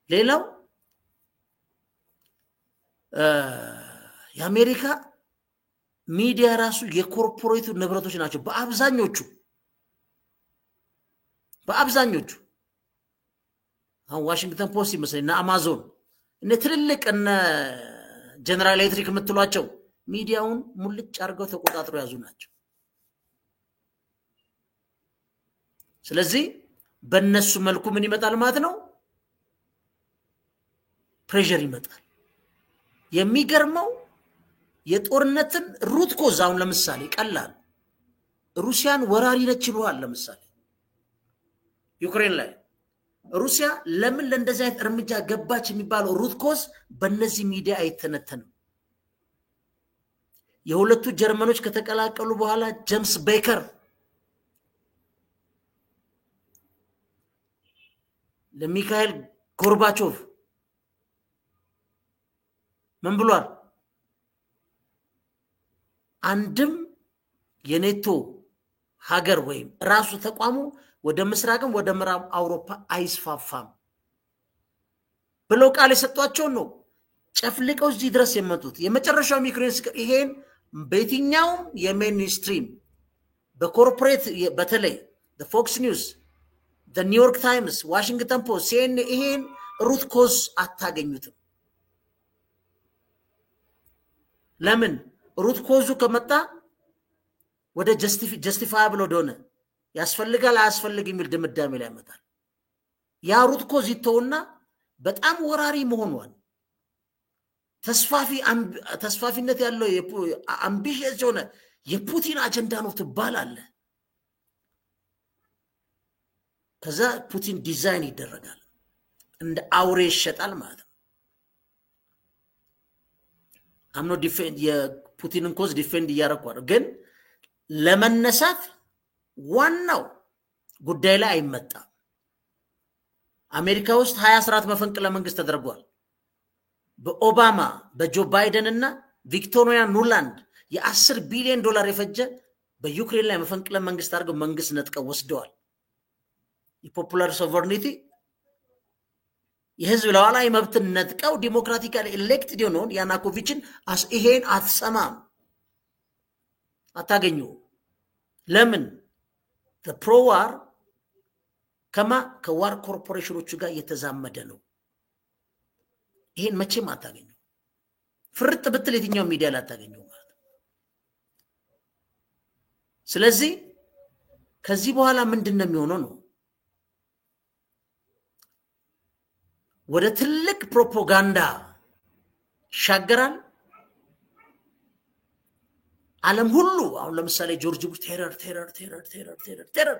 ሌላው የአሜሪካ ሚዲያ ራሱ የኮርፖሬት ንብረቶች ናቸው በአብዛኞቹ አሁን ዋሽንግተን ፖስት ይመስልና አማዞን እነ ትልልቅ እነ ጀነራል ኤሌክትሪክ የምትሏቸው ሚዲያውን ሙልጭ አድርገው ተቆጣጥረው ያዙ ናቸው። ስለዚህ በእነሱ መልኩ ምን ይመጣል ማለት ነው? ፕሬሸር ይመጣል። የሚገርመው የጦርነትን ሩት ኮዝ አሁን ለምሳሌ ቀላል ሩሲያን ወራሪ ነች ይሏል። ለምሳሌ ዩክሬን ላይ ሩሲያ ለምን ለእንደዚህ አይነት እርምጃ ገባች የሚባለው ሩት ኮዝ በእነዚህ ሚዲያ አይተነተንም። የሁለቱ ጀርመኖች ከተቀላቀሉ በኋላ ጄምስ ቤከር ለሚካኤል ጎርባቾቭ ምን ብሏል? አንድም የኔቶ ሀገር ወይም ራሱ ተቋሙ ወደ ምስራቅም ወደ ምዕራብ አውሮፓ አይስፋፋም ብለው ቃል የሰጧቸው ነው ጨፍልቀው እዚህ ድረስ የመጡት። የመጨረሻው ዩክሬን ይሄን በየትኛውም የሜንስትሪም በኮርፖሬት በተለይ ፎክስ ኒውስ፣ ኒውዮርክ ታይምስ፣ ዋሽንግተን ፖስት፣ ሲኤንኤን ይሄን ሩት ኮዝ አታገኙትም። ለምን? ሩት ኮዙ ከመጣ ወደ ጀስቲፋያብል ወደሆነ ያስፈልጋል አያስፈልግ የሚል ድምዳሜ ላይ ያመጣል። ያ ሩት ኮዝ ይተውና በጣም ወራሪ መሆኗን ተስፋፊነት ያለው አምቢሽየስ የሆነ የፑቲን አጀንዳ ነው ትባላለ። ከዛ ፑቲን ዲዛይን ይደረጋል፣ እንደ አውሬ ይሸጣል ማለት ነው። አምኖ ዲፌንድ የፑቲንን ኮዝ ዲፌንድ እያረኳል፣ ግን ለመነሳት ዋናው ጉዳይ ላይ አይመጣም። አሜሪካ ውስጥ 2014 መፈንቅለ መንግስት ተደርጓል። በኦባማ በጆ ባይደን እና ቪክቶሪያ ኑላንድ የ10 ቢሊዮን ዶላር የፈጀ በዩክሬን ላይ መፈንቅለ መንግስት አድርገው መንግስት ነጥቀው ወስደዋል። የፖፑላር ሶቨርኒቲ የህዝብ ለዋላይ መብትን ነጥቀው ዲሞክራቲካሊ ኤሌክትድ የሆነውን ያናኮቪችን ይሄን አትሰማም፣ አታገኙ። ለምን? ፕሮዋር ከዋር ኮርፖሬሽኖቹ ጋር የተዛመደ ነው። ይሄን መቼም አታገኙ። ፍርጥ ብትል የትኛው ሚዲያ ላይ አታገኙ ማለት ነው። ስለዚህ ከዚህ በኋላ ምንድነው የሚሆነው ነው? ወደ ትልቅ ፕሮፓጋንዳ ሻገራል። ዓለም ሁሉ አሁን ለምሳሌ ጆርጅ ቡሽ ቴረር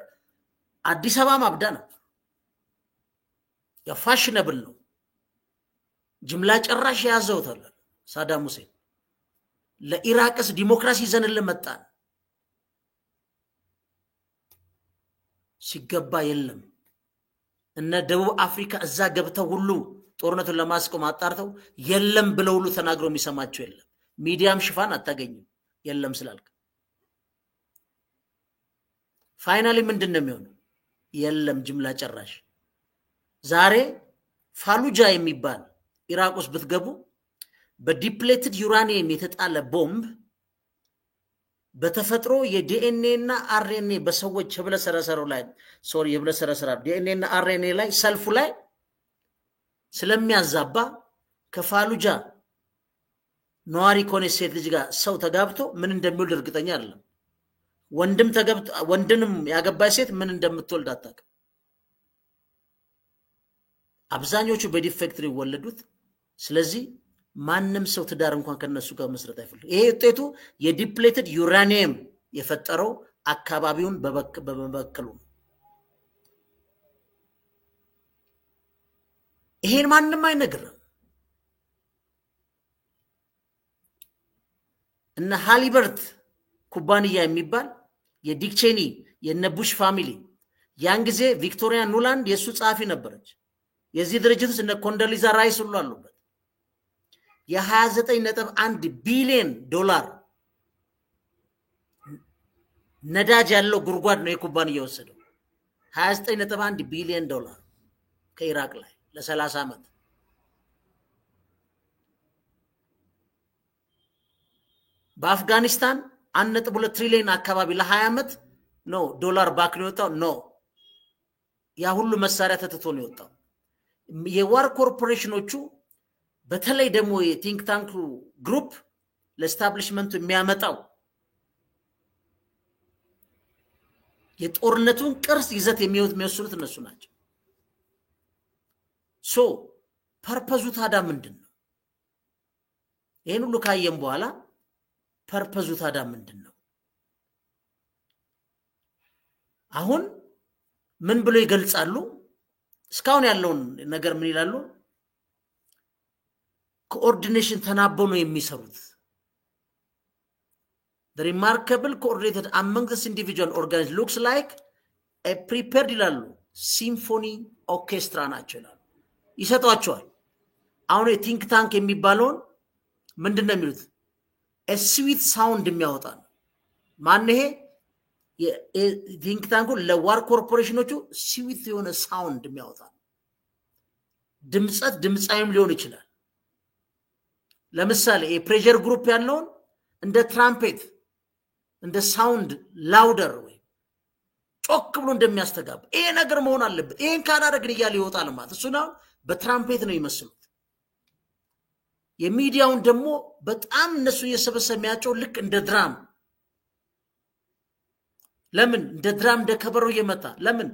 አዲስ አበባ ማብዳ ነው፣ ያፋሽነብል ነው። ጅምላ ጨራሽ ያዘው ተባለ። ሳዳም ሁሴን ለኢራቅስ ዲሞክራሲ ዘንልን መጣን ሲገባ የለም። እነ ደቡብ አፍሪካ እዛ ገብተው ሁሉ ጦርነቱን ለማስቆም አጣርተው የለም ብለው ሁሉ ተናግረው የሚሰማቸው የለም። ሚዲያም ሽፋን አታገኝም የለም ስላልክ። ፋይናሊ ምንድነው የሚሆነው? የለም ጅምላ ጨራሽ። ዛሬ ፋሉጃ የሚባል ኢራቅ ውስጥ ብትገቡ በዲፕሌትድ ዩራኒየም የተጣለ ቦምብ በተፈጥሮ የዲኤንኤ እና አርኤንኤ በሰዎች ህብለሰረሰሩ ላይ የህብለሰረሰራ ዲኤንኤ እና አርኤንኤ ላይ ሰልፉ ላይ ስለሚያዛባ ከፋሉጃ ነዋሪ ኮኔ ሴት ልጅ ጋር ሰው ተጋብቶ ምን እንደሚወልድ እርግጠኛ አይደለም። ወንድንም ያገባች ሴት ምን እንደምትወልድ አታውቅም። አብዛኞቹ በዲፌክት ነው የወለዱት። ስለዚህ ማንም ሰው ትዳር እንኳን ከነሱ ጋር መስረት አይፈልግም። ይሄ ውጤቱ የዲፕሌትድ ዩራኒየም የፈጠረው አካባቢውን በመበከሉ ነው። ይሄን ማንም አይነግርም። እና ሃሊበርት ኩባንያ የሚባል የዲክቼኒ የነቡሽ ፋሚሊ ያን ጊዜ ቪክቶሪያ ኑላንድ የሱ ጻፊ ነበረች። የዚህ ድርጅት ውስጥ እነ ኮንዶሊዛ ራይስ ሁሉ አሉበት። የ29.1 ቢሊዮን ዶላር ነዳጅ ያለው ጉርጓድ ነው የኩባንያ ወሰደው። 29.1 ቢሊዮን ዶላር ከኢራቅ ላይ ለ30 ዓመት። በአፍጋኒስታን 1.2 ትሪሊዮን አካባቢ ለ20 ዓመት ነው ዶላር ባክን የወጣው ነው። ያ ሁሉ መሳሪያ ተትቶ ነው የወጣው። የዋር ኮርፖሬሽኖቹ በተለይ ደግሞ የቲንክ ታንክ ግሩፕ ለስታብሊሽመንቱ የሚያመጣው የጦርነቱን ቅርስ ይዘት የሚወስኑት እነሱ ናቸው። ፐርፐዙ ታዲያ ምንድነው? ይሄን ሁሉ ካየን በኋላ ፐርፐዙ ታዲያ ምንድነው? አሁን ምን ብሎ ይገልጻሉ? እስካሁን ያለውን ነገር ምን ይላሉ? ኮኦርዲኔሽን ተናበው ነው የሚሰሩት። the remarkable coordinated among this individual organs looks like a prepared ይላሉ symphony orchestra ናቸው ይላሉ ይሰጧቸዋል አሁን የቲንክ ታንክ የሚባለውን ምንድነው የሚሉት a sweet sound የሚያወጣ ማን ይሄ የቲንክ ታንኩ ለዋር ኮርፖሬሽኖቹ sweet የሆነ ሳውንድ የሚያወጣ ድምጻይም ሊሆን ይችላል ለምሳሌ የፕሬሸር ግሩፕ ያለውን እንደ ትራምፔት እንደ ሳውንድ ላውደር ወይ ጮክ ብሎ እንደሚያስተጋባ ይሄ ነገር መሆን አለበት ይሄን ካላደረግን ይያል ይወጣል ማለት እሱ ነው በትራምፔት ነው ይመስሉት የሚዲያውን ደግሞ በጣም እነሱ የሰበሰሚያቸው ልክ እንደ ድራም ለምን እንደ ድራም እንደ ከበሮ እየመታ ለምን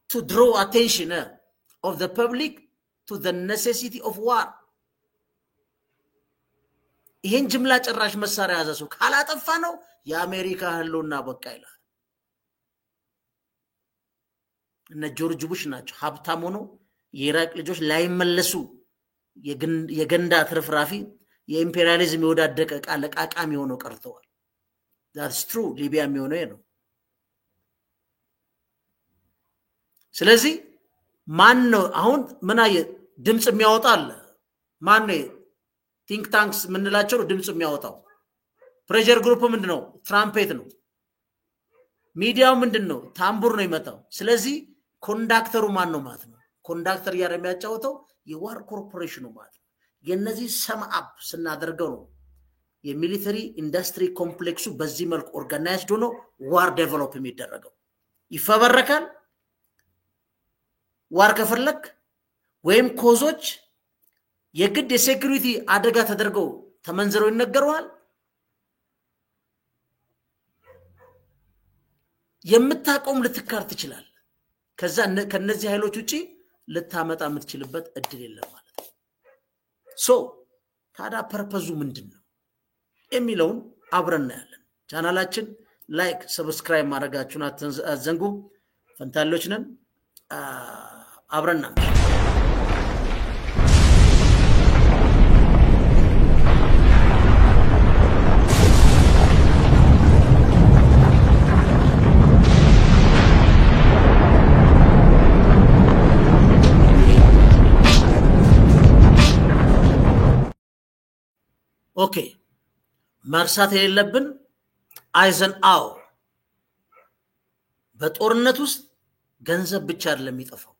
to draw attention of the public to the necessity of war ይሄን ጅምላ ጭራሽ መሳሪያ ያዘሱ ካላጠፋ ነው የአሜሪካ ህልውና በቃ ይላል እነ ጆርጅ ቡሽ ናቸው ሀብታም ሆኖ የኢራቅ ልጆች ላይመለሱ የገንዳ ትርፍራፊ የኢምፔሪያሊዝም ይወዳደቀ ቃለቃቃሚ ሆኖ ቀርተዋል that's true ሊቢያ የሚሆነው ነው ስለዚህ ማን ነው አሁን ምናየ ድምጽ የሚያወጣል ማን ነው ቲንክ ታንክስ ምንላቸው ድምጽ የሚያወጣው ፕሬሸር ግሩፕ ምንድነው ትራምፔት ነው ሚዲያው ምንድነው ታምቡር ነው ይመጣው ስለዚህ ኮንዳክተሩ ማን ነው ማለት ነው ኮንዳክተር ያረ የሚያጫውተው የዋር ኮርፖሬሽኑ ማለት ነው የነዚህ ሰም አፕ ስናደርገው ነው የሚሊተሪ ኢንዱስትሪ ኮምፕሌክሱ በዚህ መልኩ ኦርጋናይዝድ ሆኖ ዋር ዴቨሎፕ የሚደረገው ይፈበረካል ዋር ከፈለክ ወይም ኮዞች የግድ የሴኩሪቲ አደጋ ተደርገው ተመንዘረው ይነገራል የምታቆም ልትካር ትችላል ከዛ ከነዚህ ኃይሎች ውጪ ልታመጣ የምትችልበት እድል የለም ማለት ነው ሶ ታዳ ፐርፐዙ ምንድነው የሚለውን አብረን እናያለን ቻናላችን ላይክ ሰብስክራይብ ማድረጋችሁን አትዘንጉ ፈንታሎች ነን አብረን ኦኬ መርሳት የሌለብን አይዘንአው በጦርነት ውስጥ ገንዘብ ብቻ አይደለም የሚጠፋው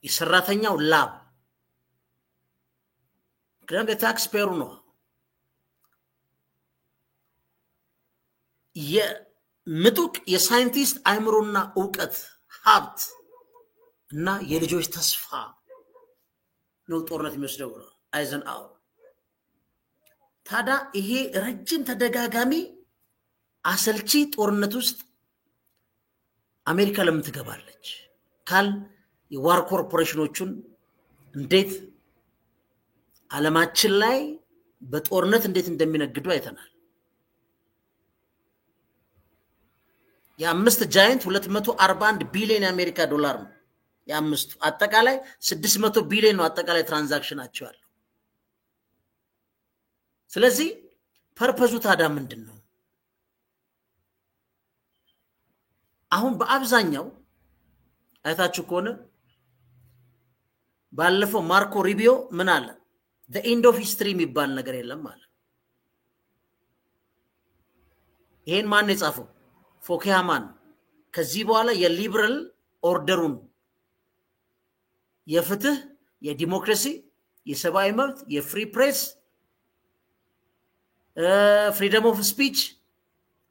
የሰራተኛው ላብ ግራም የታክስ ፔሩ ነው የምጡቅ የሳይንቲስት አይምሮና ዕውቀት ሀብት እና የልጆች ተስፋ ነው ጦርነት የሚወስደው አይዘንአው ታዳ ይሄ ረጅም ተደጋጋሚ አሰልቺ ጦርነት ውስጥ አሜሪካ ለምን ትገባለች ካል የዋር ኮርፖሬሽኖቹን እንዴት ዓለማችን ላይ በጦርነት እንዴት እንደሚነግዱ አይተናል የአምስት ጃይንት 241 ቢሊዮን የአሜሪካ ዶላር ነው የአምስቱ አጠቃላይ 600 ቢሊዮን ነው አጠቃላይ ትራንዛክሽናቸው ያለው ስለዚህ ፐርፐዙ ታዳ ምንድነው አሁን በአብዛኛው አይታችሁ ከሆነ ባለፈው ማርኮ ሩቢዮ ምን አለ the end of history የሚባል ነገር የለም ማለት ይሄን ማን የጻፈው ፎኪያማን ከዚህ በኋላ የሊበራል ኦርደሩን የፍትህ የዲሞክራሲ የሰብአዊ መብት የፍሪ ፕሬስ freedom of speech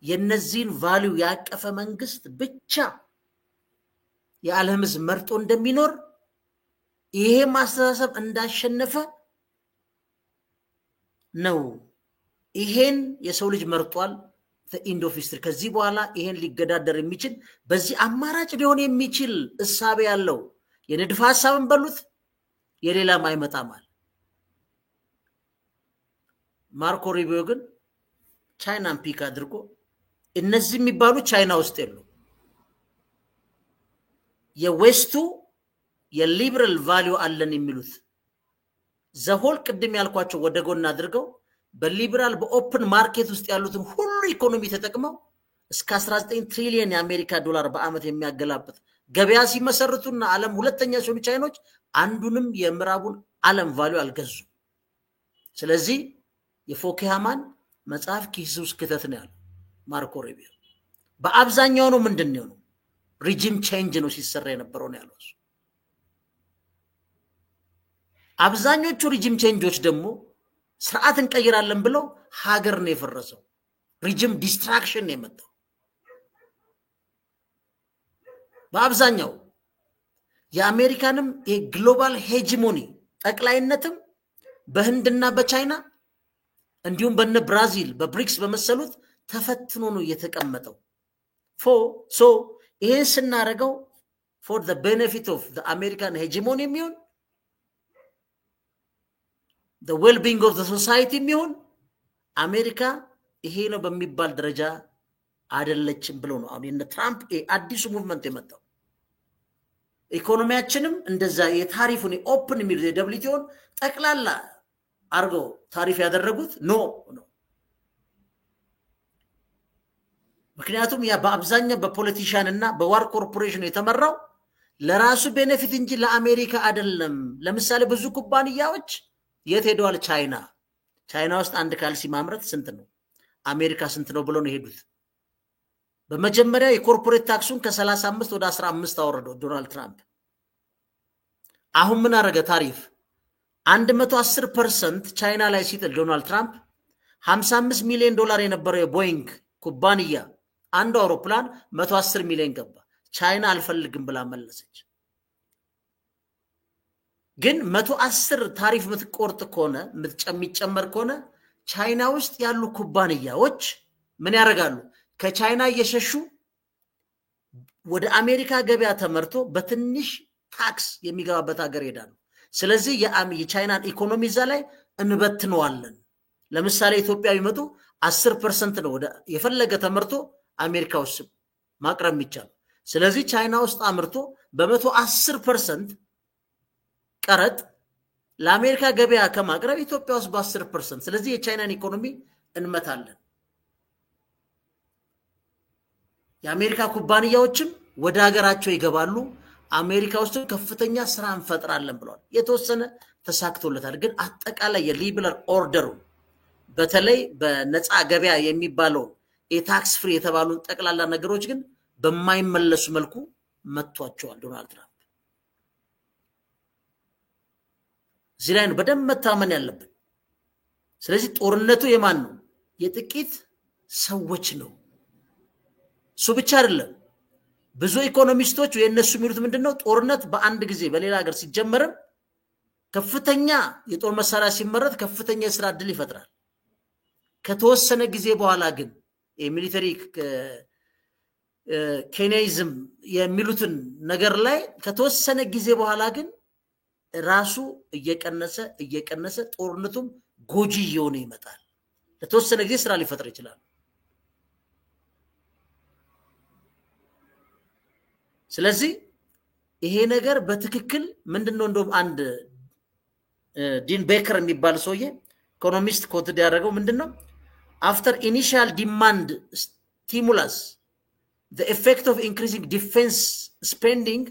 የነዚህን ቫልዩ ያቀፈ መንግስት ብቻ የዓለም ህዝብ መርጦ እንደሚኖር ይሄ ማስተሳሰብ እንዳሸነፈ ነው ይሄን የሰው ልጅ መርጧል the end of history ከዚህ በኋላ ይሄን ሊገዳደር የሚችል በዚህ አማራጭ ሊሆን የሚችል እሳቤ ያለው የንድፈ ሐሳብን በሉት የሌላም አይመጣማል ማርኮ ሩቢዮ ግን ቻይናን ፒክ አድርጎ እነዚህ የሚባሉ ቻይና ውስጥ የሉ የዌስቱ የሊበራል ቫልዩ አለን የሚሉት ዘሆል ቅድም ያልኳቸው ወደ ጎን አድርገው በሊበራል በኦፕን ማርኬት ውስጥ ያሉትን ሁሉ ኢኮኖሚ ተጠቅመው እስከ 19 ትሪሊየን የአሜሪካ ዶላር በአመት የሚያገላብጥ ገበያ ሲመሰርቱና ዓለም ሁለተኛ ሲሆኑ ቻይኖች አንዱንም የምዕራቡን ዓለም ቫልዩ አልገዙ። ስለዚህ የፎኪያማን መጽሐፍ ኪስ ውስጥ ከተት ነው ያለው ማርኮ ሩቢዮ። በአብዛኛው ነው ምንድነው ነው ሪጂም ቼንጅ ነው ሲሰራ የነበረው ነው ያለው። አብዛኞቹ ሪጂም ቼንጆች ደግሞ ስርዓት እንቀይራለን ብለው ሀገር ነው የፈረሰው። ሪጂም ዲስትራክሽን ነው የመጣው በአብዛኛው። የአሜሪካንም የግሎባል ሄጂሞኒ ጠቅላይነትም በህንድና በቻይና እንዲሁም በነ ብራዚል በብሪክስ በመሰሉት ተፈትኖ ነው የተቀመጠው። ሶ ይሄን ስናረጋው for the benefit of the American hegemony የሚሆን the well-being of the society የሚሆን አሜሪካ ይሄ ነው በሚባል ደረጃ አይደለችም ብሎ ነው አሁን የነ ትራምፕ አዲሱ ሙቭመንት የመጣው። ኢኮኖሚያችንም እንደዛ የታሪፉን ኦፕን የሚል የደብሊቲኦን ጠቅላላ አርገው ታሪፍ ያደረጉት ነው። ምክንያቱም ያ በአብዛኛው በፖለቲሻን እና በዋር ኮርፖሬሽን የተመራው ለራሱ ቤኔፊት እንጂ ለአሜሪካ አይደለም። ለምሳሌ ብዙ ኩባንያዎች የት ሄደዋል? ቻይና ውስጥ አንድ ካልሲ ማምረት ስንት ነው? አሜሪካ ስንት ነው ብሎ ነው ሄዱት። በመጀመሪያ የኮርፖሬት ታክሱን ከ35 ወደ 15 አወረደው ዶናልድ ትራምፕ። አሁን ምን አረገ? ታሪፍ 110% ቻይና ላይ ሲጥል ዶናልድ ትራምፕ 55 ሚሊዮን ዶላር የነበረው የቦይንግ ኩባንያ አንድ አውሮፕላን 110 ሚሊዮን ገባ። ቻይና አልፈልግም ብላ መለሰች። ግን 110 ታሪፍ ምትቆርጥ ከሆነ ምትጨምር ከሆነ ቻይና ውስጥ ያሉ ኩባንያዎች ምን ያደርጋሉ? ከቻይና እየሸሹ ወደ አሜሪካ ገበያ ተመርቶ በትንሽ ታክስ የሚገባበት ሀገር ይሄዳሉ። ስለዚህ የቻይናን ኢኮኖሚ እዛ ላይ እንበትነዋለን። ለምሳሌ ኢትዮጵያ ቢመጡ 10% ነው ወደ የፈለገ ተመርቶ አሜሪካ ውስጥ ማቅረብ የሚቻል። ስለዚህ ቻይና ውስጥ አምርቶ በ110% ቀረጥ ለአሜሪካ ገበያ ከማቅረብ ኢትዮጵያ ውስጥ በ10%። ስለዚህ የቻይናን ኢኮኖሚ እንመታለን። የአሜሪካ ኩባንያዎችም ወደ ሀገራቸው ይገባሉ። አሜሪካ ውስጥ ከፍተኛ ስራ እንፈጥራለን ብለዋል። የተወሰነ ተሳክቶለታል። ግን አጠቃላይ የሊበራል ኦርደሩ በተለይ በነፃ ገበያ የሚባለው የታክስ ፍሪ የተባሉን ጠቅላላ ነገሮች ግን በማይመለሱ መልኩ መጥቷቸዋል ዶናልድ ትራምፕ። እዚህ ላይ ነው በደንብ መታመን ያለብን። ስለዚህ ጦርነቱ የማን ነው? የጥቂት ሰዎች ነው። እሱ ብቻ አይደለም። ብዙ ኢኮኖሚስቶች የነሱ የሚሉት ምንድነው? ጦርነት በአንድ ጊዜ በሌላ ሀገር ሲጀመርም ከፍተኛ የጦር መሳሪያ ሲመረት ከፍተኛ የስራ ዕድል ይፈጥራል። ከተወሰነ ጊዜ በኋላ ግን የሚሊተሪ ኬንያይዝም የሚሉትን ነገር ላይ ከተወሰነ ጊዜ በኋላ ግን ራሱ እየቀነሰ ጦርነቱም ጎጂ እየሆነ ይመጣል። ለተወሰነ ጊዜ ስራ ሊፈጥር ይችላል። ስለዚህ ይሄ ነገር በትክክል ምንድነው? እንደውም አንድ ዲን ቤከር የሚባል ሰውዬ ኢኮኖሚስት ኮትድ ያደረገው ምንድነው? after initial demand stimulus the effect of increasing defense spending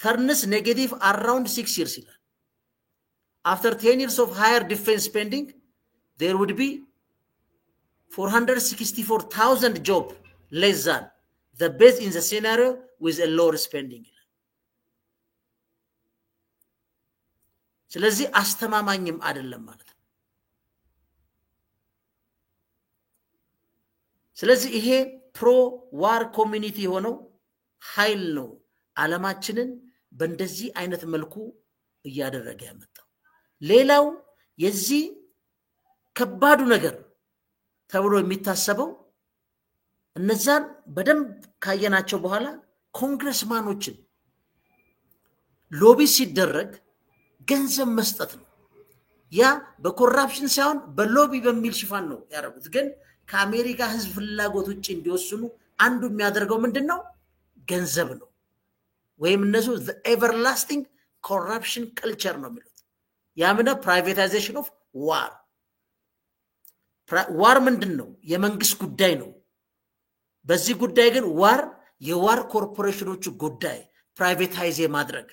turns negative around 6 years ይላል። after 10 years of higher defense spending there would be 464,000 job less than the best in the scenario with a lower spending. ስለዚህ አስተማማኝም አይደለም ማለት ነው። ስለዚህ ይሄ ፕሮ ዋር ኮሚኒቲ ሆነው ኃይል ነው ዓለማችንን በእንደዚህ አይነት መልኩ እያደረገ ያመጣው። ሌላው የዚህ ከባዱ ነገር ተብሎ የሚታሰበው እነዛን በደንብ ካየናቸው በኋላ ኮንግረስማኖችን ሎቢ ሲደረግ ገንዘብ መስጠት ነው። ያ በኮራፕሽን ሳይሆን በሎቢ በሚል ሽፋን ነው ያደረጉት። ግን ከአሜሪካ ህዝብ ፍላጎት ውጪ እንዲወስኑ አንዱ የሚያደርገው ምንድነው? ገንዘብ ነው። ወይም እነሱ the everlasting corruption culture ነው የሚሉት። ያምነ privatization of war ዋር ምንድነው የመንግስት ጉዳይ ነው በዚህ ጉዳይ ግን ዋር የዋር ኮርፖሬሽኖቹ ጉዳይ ፕራይቬታይዝ ማድረግ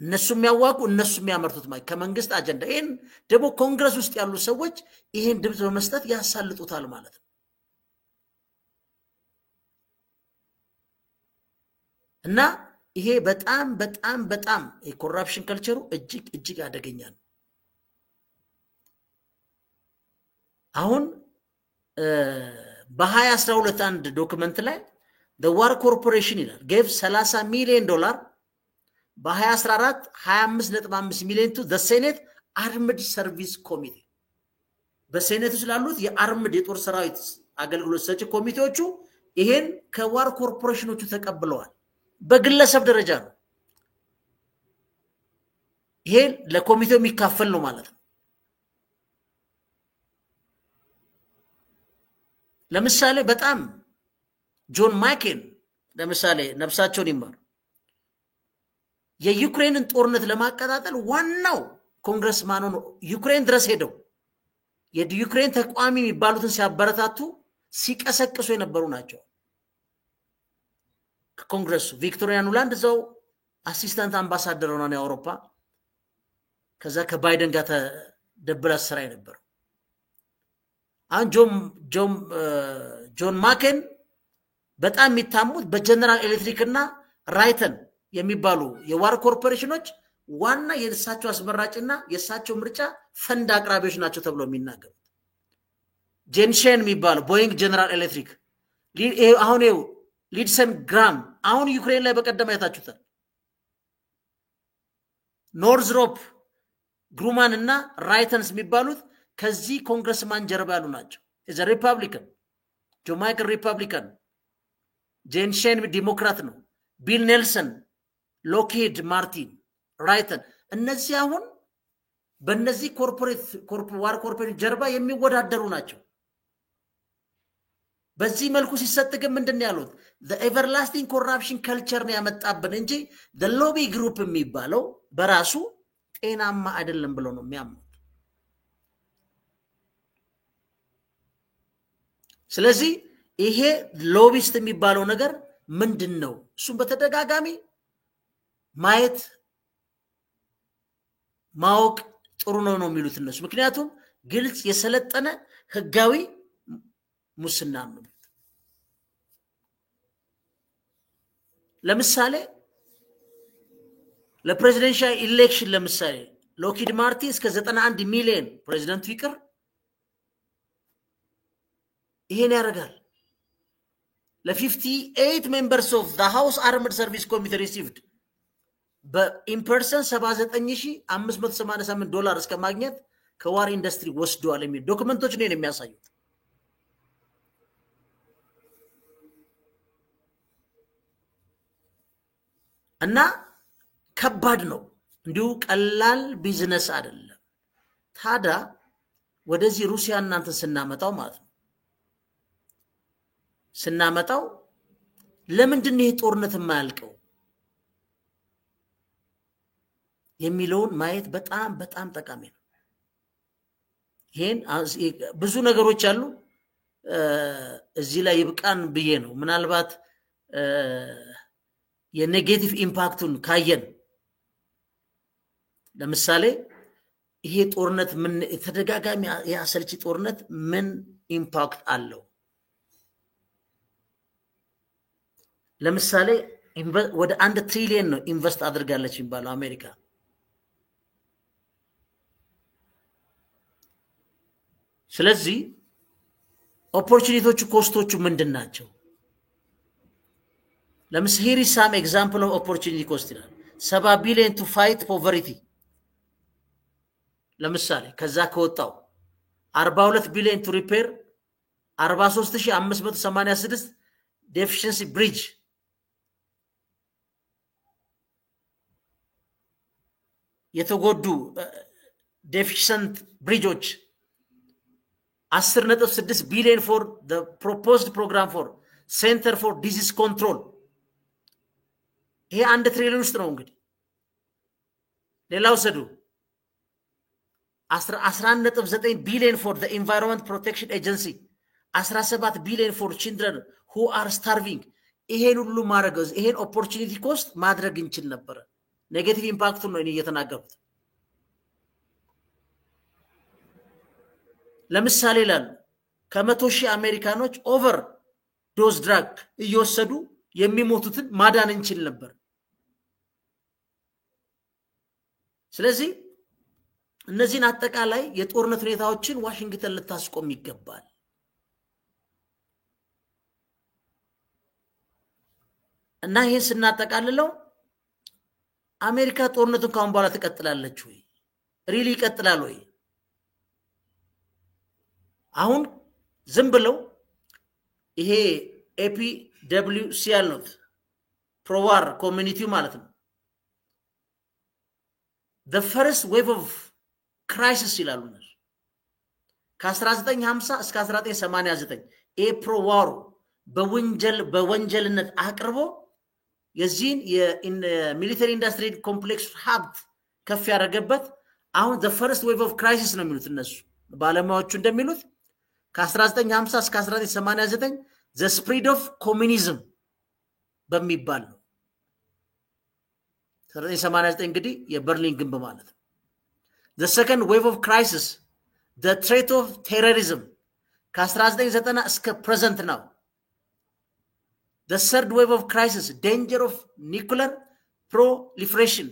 እነሱም ያዋቁ እነሱም ያመርቱት ማለት ከመንግስት አጀንዳ ይሄን ደግሞ ኮንግረስ ውስጥ ያሉ ሰዎች ይሄን ድምጽ በመስጠት ያሳልጡታል ማለት ነው እና ይሄ በጣም የኮራፕሽን ካልቸሩ እጅግ አደገኛል አሁን በ2012 አንድ ዶክመንት ላይ the war corporation ይላል gave $30 million በ2014 25.5 ሚሊዮን to the senate armed service committee በሴኔት ውስጥ ላሉት የአርምድ የጦር ሰራዊት አገልግሎት ሰጪ ኮሚቴዎቹ ይሄን ከዋር ኮርፖሬሽኖቹ ተቀብለዋል በግለሰብ ደረጃ ነው ይሄ ለኮሚቴው የሚካፈል ነው ማለት ነው ለምሳሌ በጣም ጆን ማኬን ለምሳሌ ነፍሳቸውን ይማር የዩክሬንን ጦርነት ለማቀጣጠል ዋናው ኮንግረስማን ነው ዩክሬን ድረስ ሄደው የዩክሬን ተቋሚ የሚባሉትን ሲያበረታቱ ሲቀሰቅሱ የነበሩ ናቸው ኮንግረሱ ቪክቶሪያ ኑላንድ ዘው አሲስታንት አምባሳደር ሆነ ነው አውሮፓ ከዛ ከባይደን ጋር ተደብራ ስራ ነበር አን ጆን ማኬን በጣም የሚታሙት በጀነራል ኤሌክትሪክ እና ራይተን የሚባሉ የዋር ኮርፖሬሽኖች ዋና የእሳቸው አስመራጭና የእሳቸው ምርጫ ፈንድ አቅራቢዎች ናቸው ተብሎ የሚናገሩ ጄንሸን የሚባሉ ቦይንግ ጀነራል ኤሌክትሪክ አሁን ሊድሰን ግራም አሁን ዩክሬን ላይ በቀደም አይታችሁታል ኖርዝሮፕ ግሩማን እና ራይተንስ የሚባሉት ከዚህ ኮንግረስማን ጀርባ ያሉ ናቸው ኢዝ ሪፐብሊካን ጆን ማይክል ሪፐብሊካን ጄንሸን ዲሞክራት ነው ቢል ኔልሰን ሎክሂድ ማርቲን ራይተን እነዚህ አሁን በእነዚህ ዋር ኮርፖሬት ጀርባ የሚወዳደሩ ናቸው በዚህ መልኩ ሲሰጥ ግን ምንድነው ያሉት the everlasting corruption culture ነው ያመጣብን እንጂ the lobby group የሚባለው በራሱ ጤናማ አይደለም ብለው ነው የሚያምኑት ስለዚህ ይሄ ሎቢስት የሚባለው ነገር ምንድነው እሱም በተደጋጋሚ ማየት ማወቅ ጥሩ ነው የሚሉት እነሱ ምክንያቱም ግልጽ የሰለጠነ ህጋዊ ሙስና ነው ለምሳሌ ለፕሬዚደንሻል ኢሌክሽን ለምሳሌ ሎኪድ ማርቲን እስከ 91 ሚሊዮን ፕሬዚደንቱ ይቅር ይሄን ያረጋል ለ58 members of the house armed service committee received in person $79,588 እስከ ማግኘት ከዋር ኢንደስትሪ ወስዷል የሚል ዶክመንቶች ነው የሚያሳዩት እና ከባድ ነው እንዲሁ ቀላል ቢዝነስ አይደለም ታዲያ ወደዚህ ሩሲያ እናንተ ስናመጣው ማለት ነው ስናመጣው ለምንድን ነው ጦርነት የማያልቀው የሚለውን ማየት በጣም ጠቃሚ ነው ይሄን ብዙ ነገሮች አሉ እዚህ ላይ ይብቃን ብዬ ነው ምናልባት የኔጌቲቭ ኢምፓክቱን ካየን ለምሳሌ ይሄ ጦርነት ምን ተደጋጋሚ ያሰልቺ ጦርነት ምን ኢምፓክት አለው ለምሳሌ ወደ 1 ትሪሊየን ነው ኢንቨስት አድርጋለች ይባላል አሜሪካ ስለዚህ ኦፖርቹኒቲዎቹ ኮስቶቹ ምንድናቸው ለምሳሌ here is some example of opportunity cost ይላል 7 billion to fight poverty ለምሳሌ ከዛ ከወጣው 42 billion to repair 43586 deficiency bridge የተጎዱ deficient bridges 10.6 billion for the proposed program for Center for Disease Control ይሄ 1 ትሪሊዮን ውስጥ ነው እንግዲህ ሌላው ሰዱ 11.9 billion for the Environment Protection Agency 17 billion for children who are starving ይሄን ሁሉ ማድረግስ ይሄን ኦፖርቹኒቲ ኮስት ማድረግ እንችል ነበር ኔጌቲቭ ኢምፓክቱ ነው እኔ እየተናገርኩት ለምሳሌ ይላል ከ100,000 አሜሪካኖች ኦቨር ዶዝ ድራግ እየወሰዱ የሚሞቱትን ማዳን እንችል ነበር ስለዚህ እነዚህን አጠቃላይ የጦርነት ሁኔታዎችን ዋሽንግተን ልታስቆም ይገባል እና ይሄን ስናጠቃልለው አሜሪካ ጦርነቱን ካሁን በኋላ ትቀጥላለች ወይ ሪሊ ይቀጥላል ወይ አሁን ዝም ብለው ይሄ APWC ያልነው ፕሮዋር ኮሚኒቲው ማለት ነው the first wave of crisis ይላሉ ከ1950 እስከ 1989 ፕሮዋር በወንጀልነት አቅርቦ የዚህን የሚሊተሪ ኢንዱስትሪ ኮምፕሌክስ ሀብት ከፍ ያደረገበት አሁን the first wave of crisis ነው የሚሉት እነሱ ባለሙያዎቹ እንደሚሉት ከ1950 እስከ 1989 the spread of communism በሚባል ነው 1989 እንግዲህ የበርሊን ግንብ ማለት ነው the second wave of crisis the threat of terrorism ከ1990 እስከ present now the third wave of crisis danger of nuclear proliferation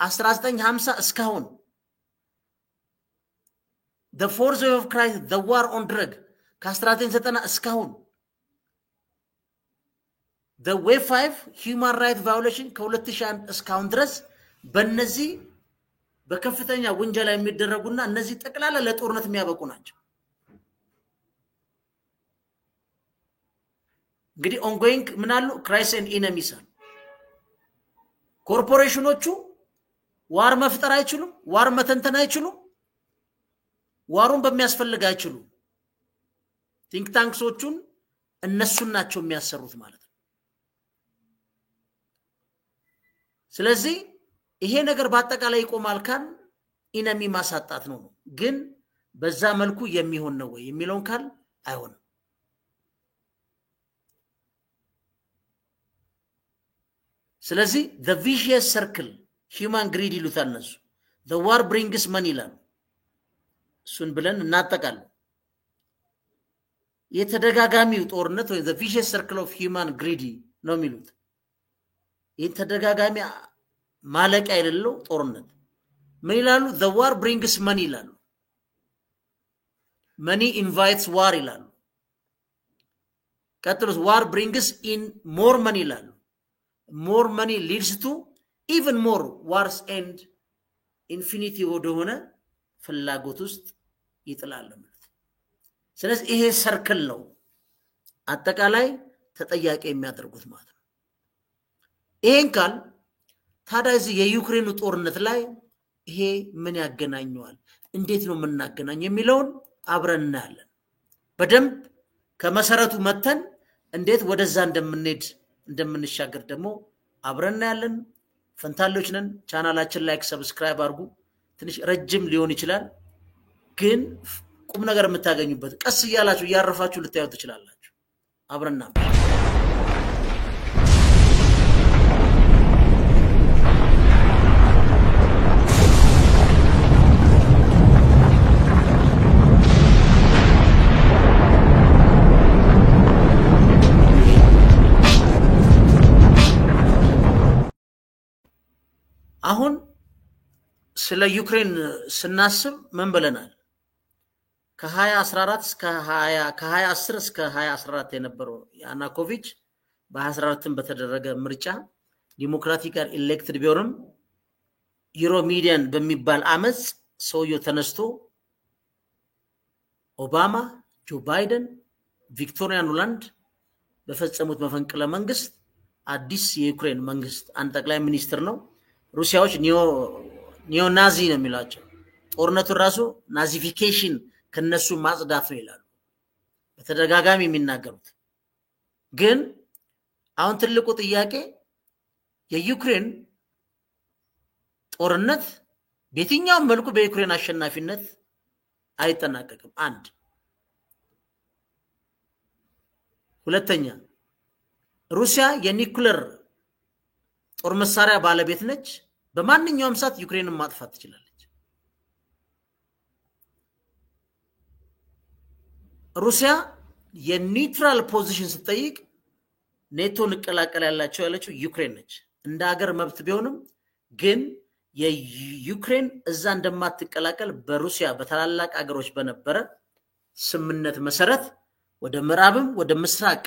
1950 እስካሁን the fourth wave of crisis the war on drug ከ1990 እስካሁን the wave 5 human rights violation ከ2001 እስካሁን ድረስ በእነዚህ በከፍተኛ ወንጀል የሚደረጉና እነዚህ ጠቅላላ ለጦርነት የሚያበቁ ናቸው እንግዲህ ongoing ምናሉ crisis and enemies ኮርፖሬሽኖቹ ዋር መፍጠር አይችሉም ዋር መተንተን አይችሉም ዋሩን በሚያስፈልግ አይችሉም ቲንክ ታንክሶቹን እነሱን ናቸው የሚያሰሩት ማለት ነው ስለዚህ ይሄ ነገር በአጠቃላይ ይቆማል ካል ኢነሚ ማሳጣት ነው ግን በዛ መልኩ የሚሆን ነው ወይ የሚለውን ካል አይሆንም ስለዚህ the vicious circle human greed ይሉታል እነሱ the war brings money ይላል እሱን ብለን እናጠቃለን የተደጋጋሚው ጦርነት ወይ the vicious circle of human greed ነው የሚሉት የተደጋጋሚ ማለቂያ የሌለው ጦርነት ምን ይላሉ the war brings money ይላሉ money invites war ይላሉ ቀጥሎስ war brings in more money ይላሉ more money leads to even more wars and infinity ወደሆነ ፍላጎት ውስጥ ይጥላል ማለት ስለዚህ ይሄ ሰርክል ነው አጠቃላይ ተጠያቂ የሚያደርጉት ማለት ነው ይሄን ካል ታዲያ እዚህ የዩክሬኑ ጦርነት ላይ ይሄ ምን ያገናኘዋል እንዴት ነው የምናገናኝ የሚለውን አብረን እናያለን በደንብ ከመሰረቱ መተን እንዴት ወደዛ እንደምንሻገር ደግሞ አብረን እናያለን ፈንታሎች ነን ቻናላችን ላይክ ሰብስክራይብ አድርጉ ትንሽ ረጅም ሊሆን ይችላል ግን ቁም ነገር የምታገኙበት ቀስ ይያላችሁ ያረፋችሁ ልታዩት ትችላላችሁ አብረና አሁን ስለ ዩክሬን ስናስብ ምን ብለናል ከ2014 እስከ 2010 እስከ 2014 የነበረው ያናኮቪች በ2014 በተደረገ ምርጫ ዲሞክራቲካል ኤሌክትድ ቢሆንም ዩሮሚዲያን በሚባል አመጽ ሰውየው ተነስቶ ኦባማ ጆ ባይደን ቪክቶሪያ ኑላንድ በፈጸሙት መፈንቅለ መንግስት አዲስ የዩክሬን መንግስት አንድ ጠቅላይ ሚኒስትር ነው ሩሲያዎች ኒዮ ናዚ ነው የሚላቸው ጦርነቱ ራሱ ናዚፊኬሽን ከነሱ ማጽዳት ነው ይላሉ በተደጋጋሚ የሚናገሩት ግን አሁን ትልቁ ጥያቄ የዩክሬን ጦርነት በየትኛውም መልኩ በዩክሬን አሸናፊነት አይጠናቀቅም። አንድ ሁለተኛ ሩሲያ የኒኩለር ጦር መሳሪያ ባለቤት ነች። በማንኛውም ሰዓት ዩክሬንን ማጥፋት ትችላለች። ሩሲያ የኒውትራል ፖዚሽን ስትጠይቅ ኔቶ እንቀላቀል ያለችው ዩክሬን ነች። እንደ ሀገር መብት ቢሆንም ግን የዩክሬን እዛ እንደማትቀላቀል በሩሲያ በታላላቅ ሀገሮች በነበረ ስምምነት መሰረት ወደ ምዕራብም ወደ ምስራቅ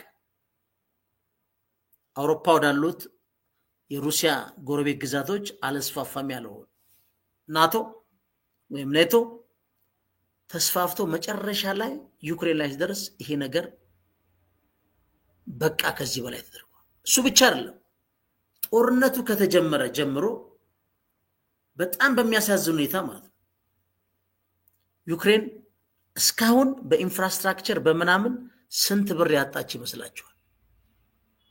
አውሮፓ ወዳሉት የሩሲያ ጎረቤት ግዛቶች አለስፋፋም ያለው ናቶ ወይም ኔቶ ተስፋፍቶ መጨረሻ ላይ ዩክሬን ላይ ሲደርስ ይሄ ነገር በቃ ከዚህ በላይ ተደርጓል። እሱ ብቻ አይደለም፣ ጦርነቱ ከተጀመረ ጀምሮ በጣም በሚያሳዝን ሁኔታ ማለት ነው ዩክሬን እስካሁን በኢንፍራስትራክቸር በመናምን ስንት ብር ያጣች ይመስላችኋል?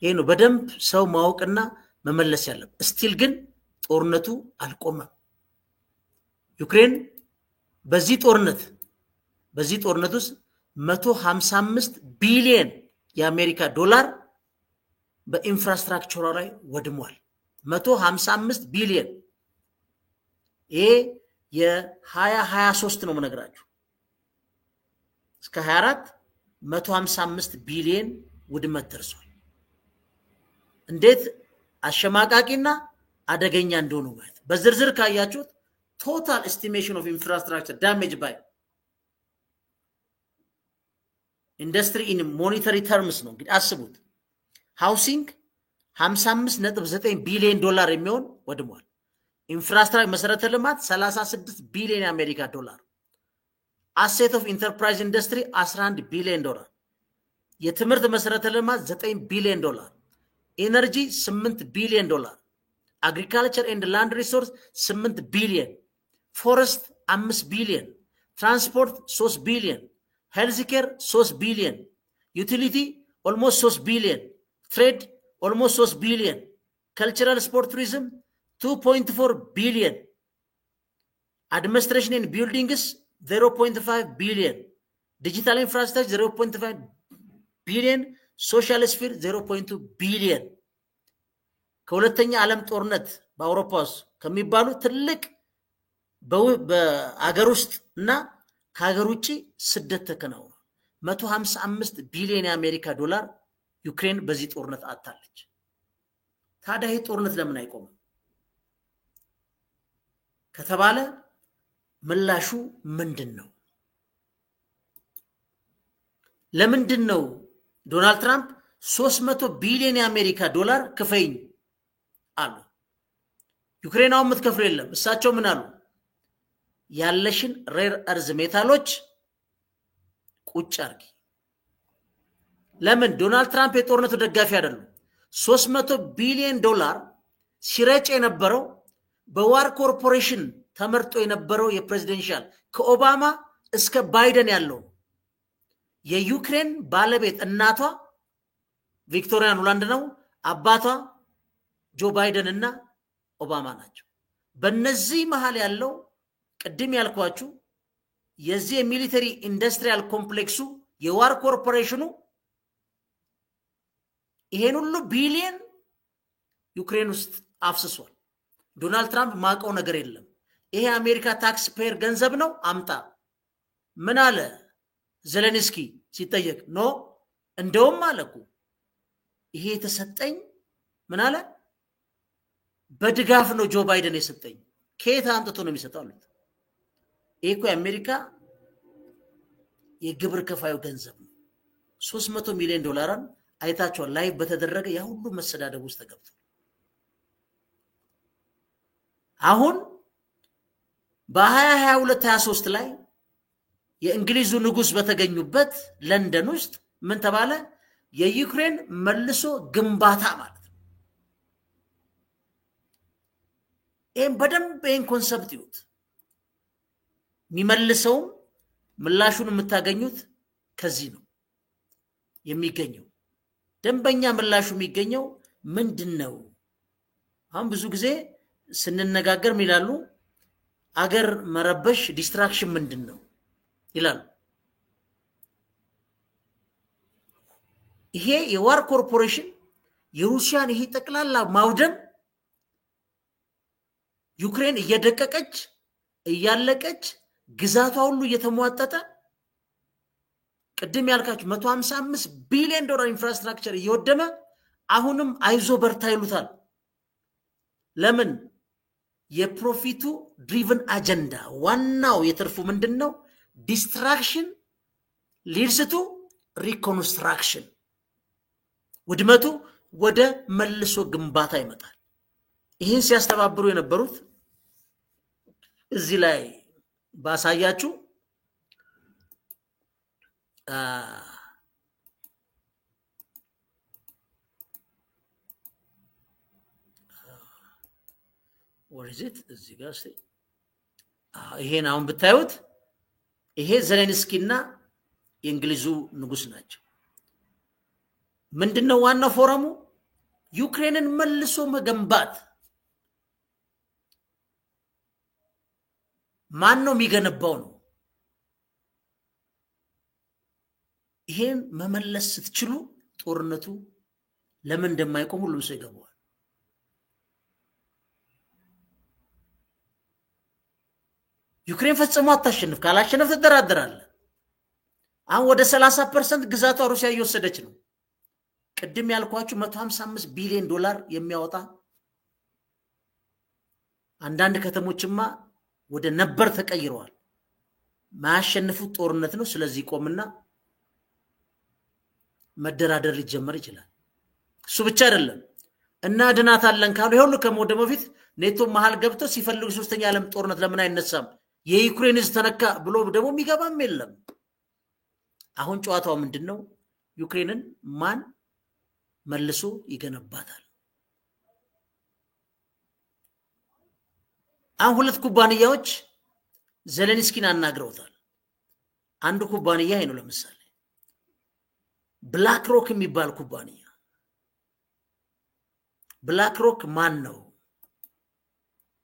ይሄ ነው በደንብ ሰው ማወቅና መመለስ ያለበት። ስቲል ግን ጦርነቱ አልቆመም። ዩክሬን በዚህ ጦርነት ውስጥ 155 ቢሊዮን የአሜሪካ ዶላር በኢንፍራስትራክቸሯ ላይ ወድሟል። 155 ቢሊዮን ይሄ የ2023 ነው መነግራችሁ። እስከ 24 155 ቢሊዮን ውድመት ደርሷል። እንዴት አሸማቃቂና አደገኛ እንደሆነ ማለት በዝርዝር ካያችሁት total estimation of infrastructure damage by industry in monetary terms ነው እንግዲህ አስቡት። ሃውሲንግ 55.9 ቢሊዮን ዶላር የሚሆን ወድሟል። ኢንፍራስትራክቸር መሰረተ ልማት 36 ቢሊዮን የአሜሪካ ዶላር፣ አሴት ኦፍ ኢንተርፕራይዝ ኢንዱስትሪ 11 ቢሊዮን ዶላር፣ የትምህርት መሰረተ ልማት 9 ቢሊዮን ዶላር፣ ኤነርጂ 8 ቢሊዮን ዶላር፣ አግሪካልቸር ኤንድ ላንድ ሪሶርስ 8 ቢሊዮን፣ ፎረስት 5 ቢሊዮን፣ ትራንስፖርት 3 ቢሊዮን፣ ሄልዝ ኬር 3 ቢሊዮን፣ ዩቲሊቲ ኦልሞስት 3 ቢሊዮን፣ ትሬድ ኦልሞስት 3 ቢሊዮን፣ ካልቸራል ስፖርት ቱሪዝም 2.4 ቢሊዮን፣ አድሚኒስትሬሽን ኤንድ ቢልዲንግስ 0.5 ቢሊዮን፣ ዲጂታል ኢንፍራስትራክቸር 0.5 ቢሊዮን፣ ሶሻል ስፊር 0.2 ቢሊዮን። ከሁለተኛ ዓለም ጦርነት በአውሮፓ ውስጥ ከሚባሉ ትልቅ በአገር ውስጥ እና ከሀገር ውጪ ስደት ተከናውኗል። 155 ቢሊዮን የአሜሪካ ዶላር ዩክሬን በዚህ ጦርነት አጣለች። ታዲያ ይህ ጦርነት ለምን አይቆምም ከተባለ ምላሹ ምንድነው? ለምንድነው ዶናልድ ትራምፕ 300 ቢሊዮን የአሜሪካ ዶላር ክፈይኝ አሉ? ዩክሬናው የምትከፍሉ የለም። እሳቸው ምን አሉ? ያለሽን ሬር እርዝ ሜታሎች ቁጭ አርጊ። ለምን? ዶናልድ ትራምፕ የጦርነቱ ደጋፊ አይደሉም። 300 ቢሊዮን ዶላር ሲረጭ የነበረው በዋር ኮርፖሬሽን ተመርጦ የነበረው የፕሬዚደንሻል ከኦባማ እስከ ባይደን ያለው የዩክሬን ባለቤት እናቷ ቪክቶሪያ ኑላንድ ነው፣ አባቷ ጆ ባይደን እና ኦባማ ናቸው። በእነዚህ መሃል ያለው ቅድም ያልኳችሁ የዚህ ሚሊተሪ ኢንዱስትሪያል ኮምፕሌክሱ የዋር ኮርፖሬሽኑ ይሄን ሁሉ ቢሊየን ዩክሬን ውስጥ አፍስሷል። ዶናልድ ትራምፕ ማቀው ነገር የለም። ይሄ አሜሪካ ታክስ ፔየር ገንዘብ ነው አምጣ። ምን አለ ዜሌንስኪ ሲጠየቅ? ኖ እንደውም አለኩ ይሄ የተሰጠኝ ምን አለ በድጋፍ ነው ጆ ባይደን የሰጠኝ። ከየት አምጥቶ ነው የሚሰጠው አሉት። ይሄ እኮ የአሜሪካ የግብር ከፋዩ ገንዘብ ነው። 300 ሚሊዮን ዶላርን አይታችኋል። ላይ በተደረገ ያ ሁሉ መሰዳደብ ውስጥ ተገብቶ አሁን በ2022-23 ላይ የእንግሊዙ ንጉስ በተገኙበት ለንደን ውስጥ ምን ተባለ? የዩክሬን መልሶ ግንባታ ማለት ነው። ይሄን በደንብ ይሄን ኮንሰፕት ይሁት የሚመልሰው ምላሹን የምታገኙት ከዚህ ነው የሚገኘው። ደንበኛ ምላሹ የሚገኘው ምንድነው? አሁን ብዙ ጊዜ ስንነጋገር ይላሉ አገር መረበሽ ዲስትራክሽን ምንድነው ይላል። ይሄ የዋር ኮርፖሬሽን የሩሲያን ይሄ ጠቅላላ ማውደም ዩክሬን እየደቀቀች እያለቀች ግዛቷ ሁሉ እየተሟጠጠ ቅድም ያልካችሁ 155 ቢሊዮን ዶላር ኢንፍራስትራክቸር እየወደመ አሁንም አይዞ በርታ ይሉታል። ለምን? የፕሮፊቱ ድሪቨን አጀንዳ ዋናው የትርፉ ምንድነው? ዲስትራክሽን ሊድስ ቱ ሪኮንስትራክሽን፣ ውድመቱ ወደ መልሶ ግንባታ ይመጣል። ይህን ሲያስተባብሩ የነበሩት እዚህ ላይ ባሳያችሁ ወርዚት እዚህ ጋር እስቲ ይሄን አሁን ብታዩት ይሄ ዘለንስኪና የእንግሊዙ ንጉስ ናቸው። ምንድነው ዋናው ፎረሙ? ዩክሬንን መልሶ መገንባት። ማን ነው የሚገነባው ነው? ይሄን መመለስ ስትችሉ ጦርነቱ ለምን እንደማይቆም ሁሉም ሰው ይገባዋል። ዩክሬን ፈጽሞ አታሸንፍ፣ ካላሸነፍ ተደራደራለ። አሁን ወደ 30% ግዛቷ ሩሲያ እየወሰደች ነው። ቅድም ያልኳችሁ 155 ቢሊዮን ዶላር የሚያወጣ አንዳንድ ከተሞችማ ወደ ነበር ተቀይረዋል። ማያሸንፉት ጦርነት ነው። ስለዚህ ቆምና መደራደር ሊጀመር ይችላል። እሱ ብቻ አይደለም እና ድናታለን ካሉ ይሁሉ ከመወደሙ በፊት ኔቶ መሃል ገብቶ ሲፈልጉ ሶስተኛ ዓለም ጦርነት ለምን አይነሳም? የዩክሬን ህዝብ ተነካ ብሎ ደግሞ የሚገባም የለም። አሁን ጨዋታው ምንድነው? ዩክሬንን ማን መልሶ ይገነባታል? አሁን ሁለት ኩባንያዎች ዘለንስኪን አናግረውታል። አንዱ ኩባንያ ይሄ ነው። ለምሳሌ ብላክ ሮክ የሚባል ኩባንያ። ብላክ ሮክ ማን ነው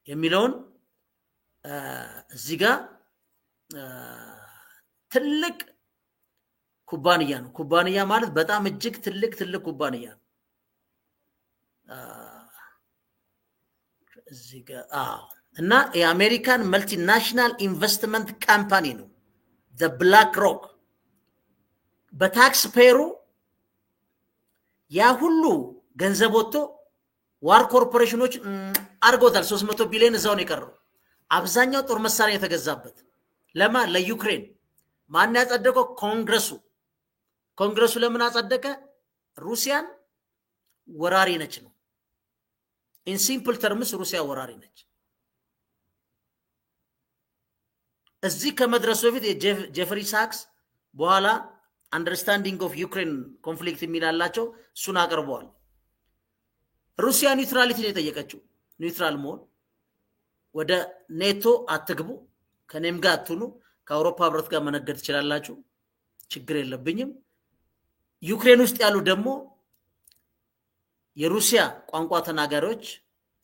የሚለውን እዚህ ጋር ትልቅ ኩባንያ ነው። ኩባንያ ማለት በጣም እጅግ ትልቅ ኩባንያ ነው። እዚህ ጋር እና የአሜሪካን መልቲናሽናል ኢንቨስትመንት ካምፓኒ ነው the ብላክ ሮክ። በታክስ ፔሩ ያ ሁሉ ገንዘብ ወጥቶ ዋር ኮርፖሬሽኖች አርጎታል። 300 ቢሊዮን እዛው ነው የቀረው። አብዛኛው ጦር መሳሪያ የተገዛበት ለማ ለዩክሬን ማን ያጸደቀው? ኮንግረሱ ለምን አጸደቀ? ሩሲያን ወራሪ ነች ነው። ኢን ሲምፕል ተርምስ ሩሲያ ወራሪ ነች። እዚህ ከመድረሱ በፊት የጄፍሪ ሳክስ በኋላ አንደርስታንዲንግ ኦፍ ዩክሬን ኮንፍሊክት የሚላላቸው እሱን አቀርበዋል። ሩሲያ ኒውትራሊቲ ነው የጠየቀችው። ኒውትራል መሆን፣ ወደ ኔቶ አትግቡ፣ ከኔም ጋር አትኑ፣ ከአውሮፓ ህብረት ጋር መነገድ ትችላላችሁ፣ ችግር የለብኝም። ዩክሬን ውስጥ ያሉ ደግሞ የሩሲያ ቋንቋ ተናጋሪዎች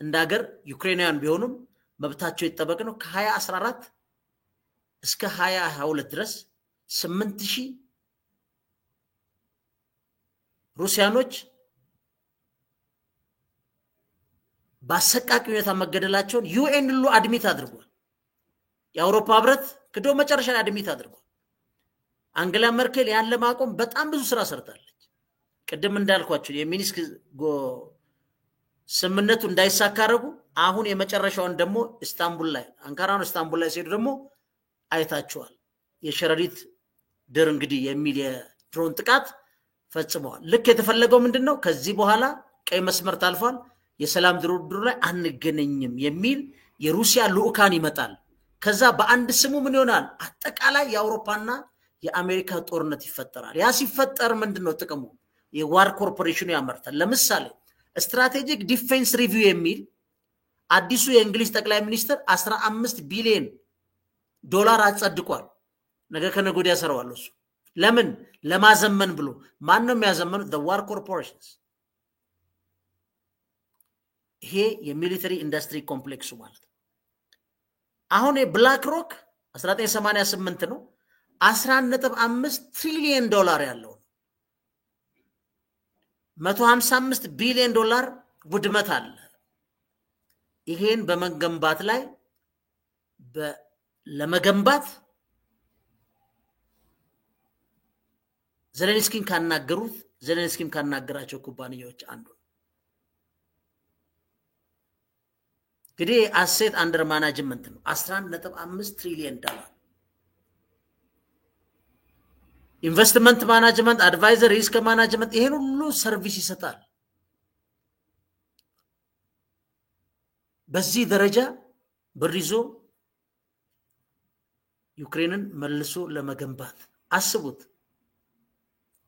እንዳገር ዩክሬናውያን ቢሆኑም መብታቸው ይጠበቅ ነው። ከ2014 እስከ 2022 ድረስ 8000 ሩሲያኖች በአሰቃቂ ሁኔታ መገደላቸውን ዩኤን ሁሉ አድሚት አድርጓል። የአውሮፓ ህብረት ክዶ መጨረሻ ላይ አድሚት አድርጓል። አንገላ መርኬል ያን ለማቆም በጣም ብዙ ስራ ሰርታለች። ቅድም እንዳልኳችሁ የሚኒስክ ስምምነቱ እንዳይሳካረጉ አሁን የመጨረሻውን ደግሞ ኢስታንቡል ላይ አንካራን ኢስታንቡል ላይ ሲሄዱ ደግሞ አይታችኋል። የሸረሪት ድር እንግዲህ የሚል የድሮን ጥቃት ፈጽመዋል። ልክ የተፈለገው ምንድነው? ከዚህ በኋላ ቀይ መስመር ታልፏል፣ የሰላም ድርድሩ ላይ አንገናኝም የሚል የሩሲያ ልኡካን ይመጣል። ከዛ በአንድ ስሙ ምን ይሆናል? አጠቃላይ የአውሮፓና የአሜሪካ ጦርነት ይፈጠራል። ያ ሲፈጠር ምንድነው ጥቅሙ? የዋር ኮርፖሬሽኑ ያመርታል። ለምሳሌ ስትራቴጂክ ዲፌንስ ሪቪው የሚል አዲሱ የእንግሊዝ ጠቅላይ ሚኒስትር 15 ቢሊዮን ዶላር አጸድቋል። ነገ ከነገ ወዲያ ያሰራዋል። እሱ ለምን? ለማዘመን ብሎ። ማን ነው የሚያዘመኑት? the war corporations። ይሄ የሚሊተሪ ኢንዱስትሪ ኮምፕሌክሱ ማለት ነው። አሁን የብላክ ሮክ 1988 ነው 11.5 ትሪሊየን ዶላር ያለው 155 ቢሊዮን ዶላር ውድመት አለ። ይሄን በመገንባት ላይ ለመገንባት ዜሌንስኪን ካናገራቸው ኩባንያዎች አንዱ እንግዲህ አሴት አንደር ማናጅመንት ነው 11.5 ትሪሊየን ዶላር ኢንቨስትመንት ማናጅመንት አድቫይዘር ሪስክ ማናጅመንት ይሄን ሁሉ ሰርቪስ ይሰጣል። በዚህ ደረጃ ብሪዞ ዩክሬንን መልሶ ለመገንባት አስቡት።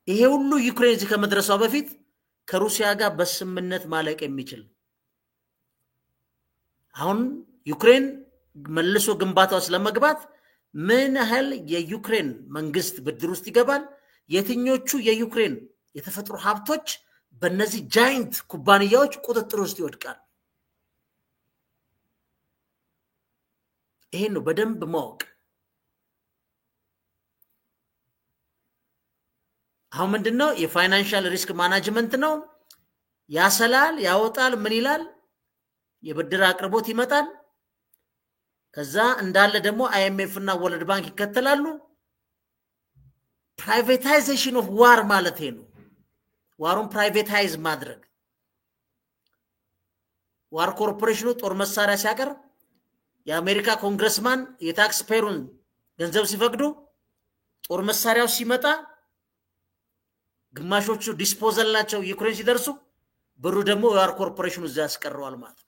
ይሄ ሁሉ ዩክሬን እዚህ ከመድረሷ በፊት ከሩሲያ ጋር በስምምነት ማለቅ የሚችል አሁን ዩክሬን መልሶ ግንባታው ስለመግባት ምን ያህል የዩክሬን መንግስት ብድር ውስጥ ይገባል፣ የትኞቹ የዩክሬን የተፈጥሮ ሀብቶች በእነዚህ ጃይንት ኩባንያዎች ቁጥጥር ውስጥ ይወድቃል። ይሄን ነው በደንብ ማወቅ። አሁን ምንድነው የፋይናንሻል ሪስክ ማናጅመንት ነው። ያሰላል፣ ያወጣል፣ ምን ይላል፣ የብድር አቅርቦት ይመጣል። ከዛ እንዳለ ደግሞ አይኤምኤፍ እና ወርልድ ባንክ ይከተላሉ። ፕራይቬታይዜሽን ኦፍ ዋር ማለት ነው። ዋሩን ፕራይቬታይዝ ማድረግ ዋር ኮርፖሬሽኑ ጦር መሳሪያ ሲያቀርብ የአሜሪካ ኮንግረስማን የታክስ ፔሩን ገንዘብ ሲፈቅዱ ጦር መሳሪያው ሲመጣ ግማሾቹ ዲስፖዛል ናቸው ዩክሬን ሲደርሱ ብሩ ደግሞ ዋር ኮርፖሬሽኑ እዛ ያስቀረዋል ማለት ነው።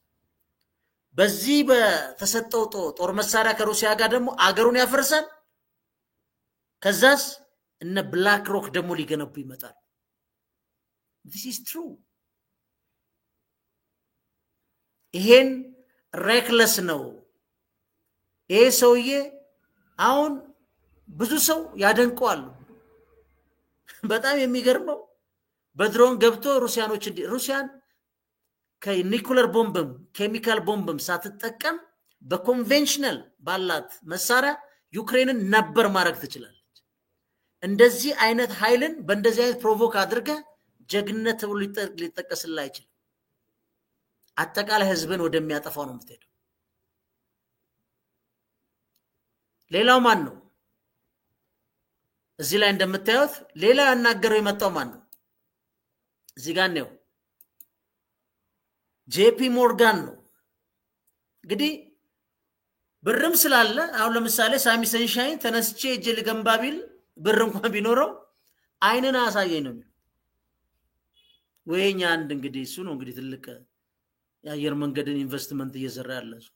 በዚህ በተሰጠው ጦር መሳሪያ ከሩሲያ ጋር ደግሞ አገሩን ያፈርሳል። ከዛስ እነ ብላክ ሮክ ደግሞ ሊገነቡ ይመጣል። this is true። ይሄን ሬክለስ ነው። ይሄ ሰውዬ አሁን ብዙ ሰው ያደንቀዋል። በጣም የሚገርመው በድሮን ገብቶ ሩሲያን ከኒኩለር ቦምብም ኬሚካል ቦምብም ሳትጠቀም በኮንቬንሽናል ባላት መሳሪያ ዩክሬንን ነበር ማድረግ ትችላለች። እንደዚህ አይነት ኃይልን በእንደዚህ አይነት ፕሮቮክ አድርገ ጀግነት ተብሎ ሊጠቀስልህ አይችልም። አጠቃላይ ህዝብን ወደሚያጠፋው ነው የምትሄደው። ሌላው ማን ነው? እዚህ ላይ እንደምታዩት ሌላ ያናገረው የመጣው ማን ነው? እዚህ ጋር ነው ጄፒ ሞርጋን ነው። እንግዲህ ብርም ስላለ አሁን ለምሳሌ ሳሚ ሰንሻይን ተነስቼ እጄ ልገንባ ቢል ብር እንኳን ቢኖረው አይነና አሳየኝ ነው ወይኛ አንድ እንግዲህ እሱ ነው እንግዲህ ትልቅ የአየር መንገድን ኢንቨስትመንት እየሰራ ያለ ሰው።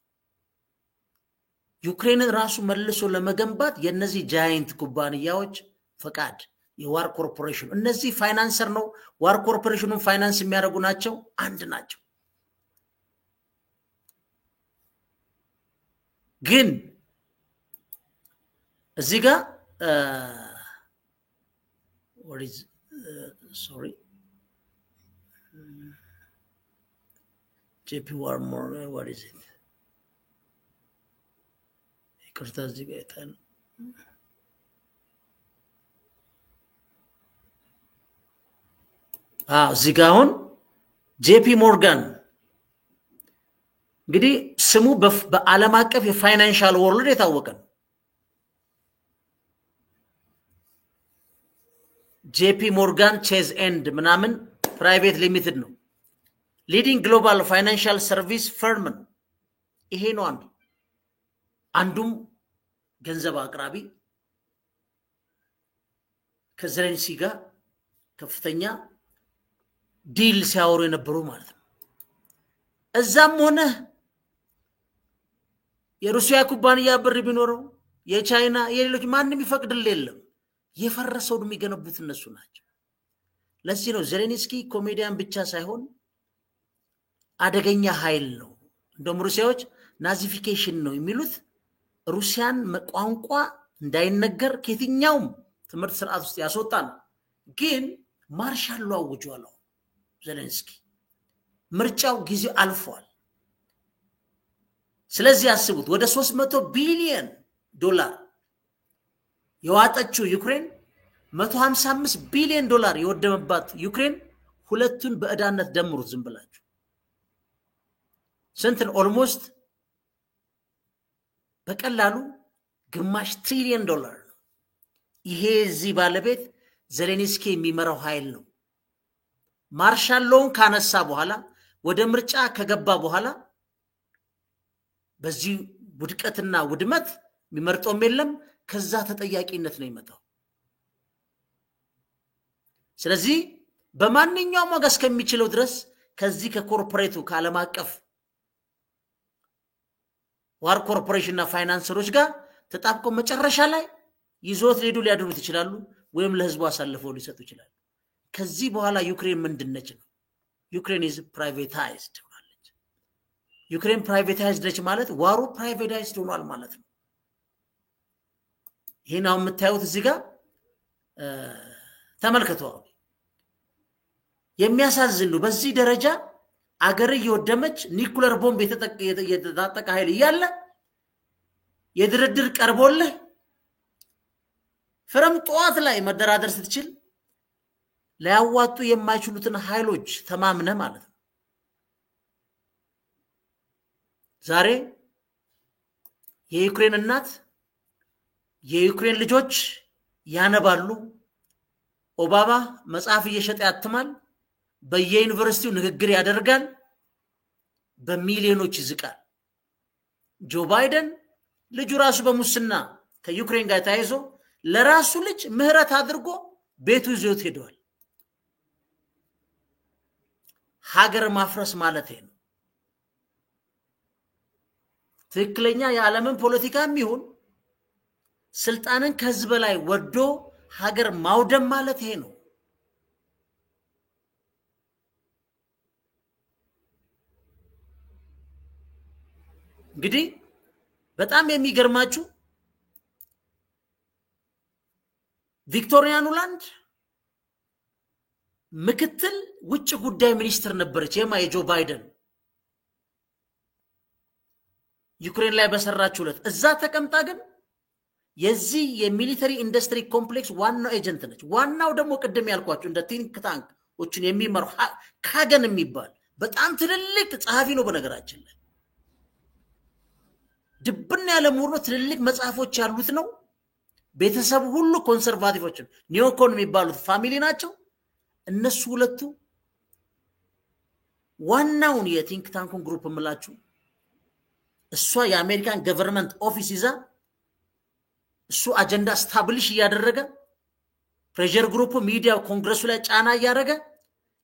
ዩክሬንን ራሱ መልሶ ለመገንባት የነዚህ ጃይንት ኩባንያዎች ፈቃድ የዋር ኮርፖሬሽን እነዚህ ፋይናንሰር ነው ዋር ኮርፖሬሽኑን ፋይናንስ የሚያደርጉ ናቸው አንድ ናቸው። ግን እዚህ ጋር what is sorry JP Warmore what is it ይቅርታ እዚህ ጋር ይታል እዚህ ጋር አሁን ጄፒ ሞርጋን እንግዲህ ስሙ በዓለም አቀፍ የፋይናንሻል ወርልድ የታወቀ ነው። ጄፒ ሞርጋን ቼዝ ኤንድ ምናምን ፕራይቬት ሊሚትድ ነው። ሊዲንግ ግሎባል ፋይናንሻል ሰርቪስ ፈርም ነው። ይሄ ነው አንዱም ገንዘብ አቅራቢ ከዘለንስኪ ጋር ከፍተኛ ዲል ሲያወሩ የነበሩ ማለት ነው። እዛም ሆነ የሩሲያ ኩባንያ ብር ቢኖረው የቻይና የሌሎች ማንንም ይፈቅድል የለም። የፈረሰው የሚገነቡት እነሱ ናቸው። ለዚህ ነው ዜሌንስኪ ኮሜዲያን ብቻ ሳይሆን አደገኛ ኃይል ነው። እንደውም ሩሲያዎች ናዚፊኬሽን ነው የሚሉት ሩሲያን ቋንቋ እንዳይነገር ከየትኛውም ትምህርት ስርዓት ውስጥ ያስወጣል። ግን ማርሻል ሎ አውጇል ዜሌንስኪ። ምርጫው ጊዜ አልፏል። ስለዚህ ያስቡት ወደ 300 ቢሊዮን ዶላር የዋጠችው ዩክሬን 155 ቢሊዮን ዶላር የወደመባት ዩክሬን ሁለቱን በእዳነት ደምሩት ዝም ብላችሁ ስንትን ኦልሞስት በቀላሉ ግማሽ ትሪሊዮን ዶላር ነው። ይሄ እዚህ ባለቤት ዜሌንስኪ የሚመራው ኃይል ነው። ማርሻል ሎውን ካነሳ በኋላ ወደ ምርጫ ከገባ በኋላ በዚህ ውድቀትና ውድመት የሚመርጠው የለም ከዛ ተጠያቂነት ነው ይመጣው። ስለዚህ በማንኛውም ወገስ ከሚችለው ድረስ ከዚህ ከኮርፖሬቱ ከዓለም አቀፍ ዋር ኮርፖሬሽንና ፋይናንሰሮች ጋር ተጣብቆ መጨረሻ ላይ ይዞት ሊያድሩት ይችላሉ ወይም ለህዝቡ አሳልፈው ሊሰጡ ይችላሉ። ከዚህ በኋላ ዩክሬን ምንድነች ነው? ዩክሬን is privatized ማለት ዩክሬን privatized ነች ማለት ዋሩ privatized ሆኗል ማለት ነው። ይሄን አሁን የምታዩት እዚህ ጋር ተመልከቱ። የሚያሳዝን ነው። በዚህ ደረጃ አገር እየወደመች ኒኩለር ቦምብ የተጣጠቀ ኃይል እያለ የድርድር ቀርቦልህ ፍረም ጧት ላይ መደራደር ስትችል ሊያዋጡ የማይችሉትን ኃይሎች ተማምነ ማለት ነው። ዛሬ የዩክሬን እናት የዩክሬን ልጆች ያነባሉ። ኦባማ መጽሐፍ እየሸጠ ያትማል። በየዩኒቨርሲቲው ንግግር ያደርጋል። በሚሊዮኖች ይዝቃል። ጆ ባይደን ልጁ ራሱ በሙስና ከዩክሬን ጋር ታይዞ ለራሱ ልጅ ምህረት አድርጎ ቤቱ ይዞት ሄዷል። ሀገር ማፍረስ ማለት ነው። ትክክለኛ የዓለምን ፖለቲካም ይሁን ስልጣንን ከህዝብ ላይ ወዶ ሀገር ማውደም ማለት ነው። እንግዲህ በጣም የሚገርማችሁ ቪክቶሪያ ኑላንድ ምክትል ውጭ ጉዳይ ሚኒስትር ነበረች የጆ ባይደን ዩክሬን ላይ በሰራችሁለት እዛ ተቀምጣ ግን የዚህ የሚሊተሪ ኢንዱስትሪ ኮምፕሌክስ ዋናው ኤጀንት ነች። ዋናው ደግሞ ቅድም ያልኳችሁ እንደ ቲንክ ታንክ ወችን የሚመሩ ካገን የሚባል በጣም ትልልቅ ጸሐፊ ነው። በነገራችን ላይ ድብና ያለ ምሁር ትልልቅ መጽሐፎች ያሉት ነው። ቤተሰብ ሁሉ ኮንሰርቫቲቮች ኒዮኮን የሚባሉት ፋሚሊ ናቸው። እነሱ ሁለቱ ዋናውን የቲንክ ታንኩን ግሩፕ ምላችሁ እሷ የአሜሪካን ገቨርንመንት ኦፊስ ይዛ እሱ አጀንዳ ስታብሊሽ ያደረገ ፕሬሸር ግሩፕ ሚዲያ ኮንግረሱ ላይ ጫና ያደረገ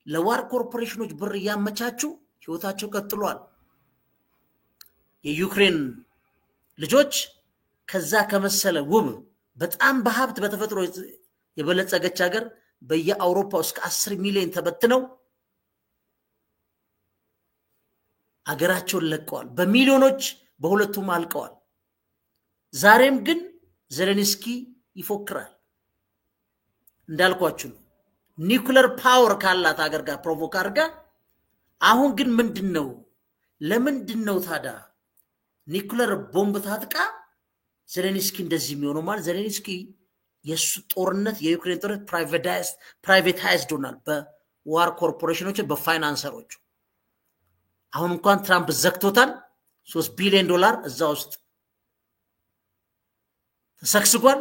ለዋር ኮርፖሬሽኖች ብር ያመቻቹ ህይወታቸው ቀጥሏል። የዩክሬን ልጆች ከዛ ከመሰለ ውብ በጣም በሀብት በተፈጥሮ የበለጸገች ሀገር በየአውሮፓ እስከ 10 ሚሊዮን ተበትነው አገራቸውን ለቀዋል። በሚሊዮኖች በሁለቱም አልቀዋል። ዛሬም ግን ዜሌንስኪ ይፎክራል። እንዳልኳችሁ ኒኩለር ፓወር ካላት ሀገር ጋር ፕሮቮክ አድርጋ አሁን ግን ምንድነው ለምንድነው ታዲያ ኒኩለር ቦምብ ታጥቃ ዜሌንስኪ እንደዚህ የሚሆነው? ማለት ዜሌንስኪ የሱ ጦርነት የዩክሬን ጦርነት ፕራይቬታይዝድ ሆኗል በዋር ኮርፖሬሽኖች በፋይናንሰሮች። አሁን እንኳን ትራምፕ ዘግቶታል። 3 ቢሊዮን ዶላር እዛ ውስጥ ተሰክስጓል።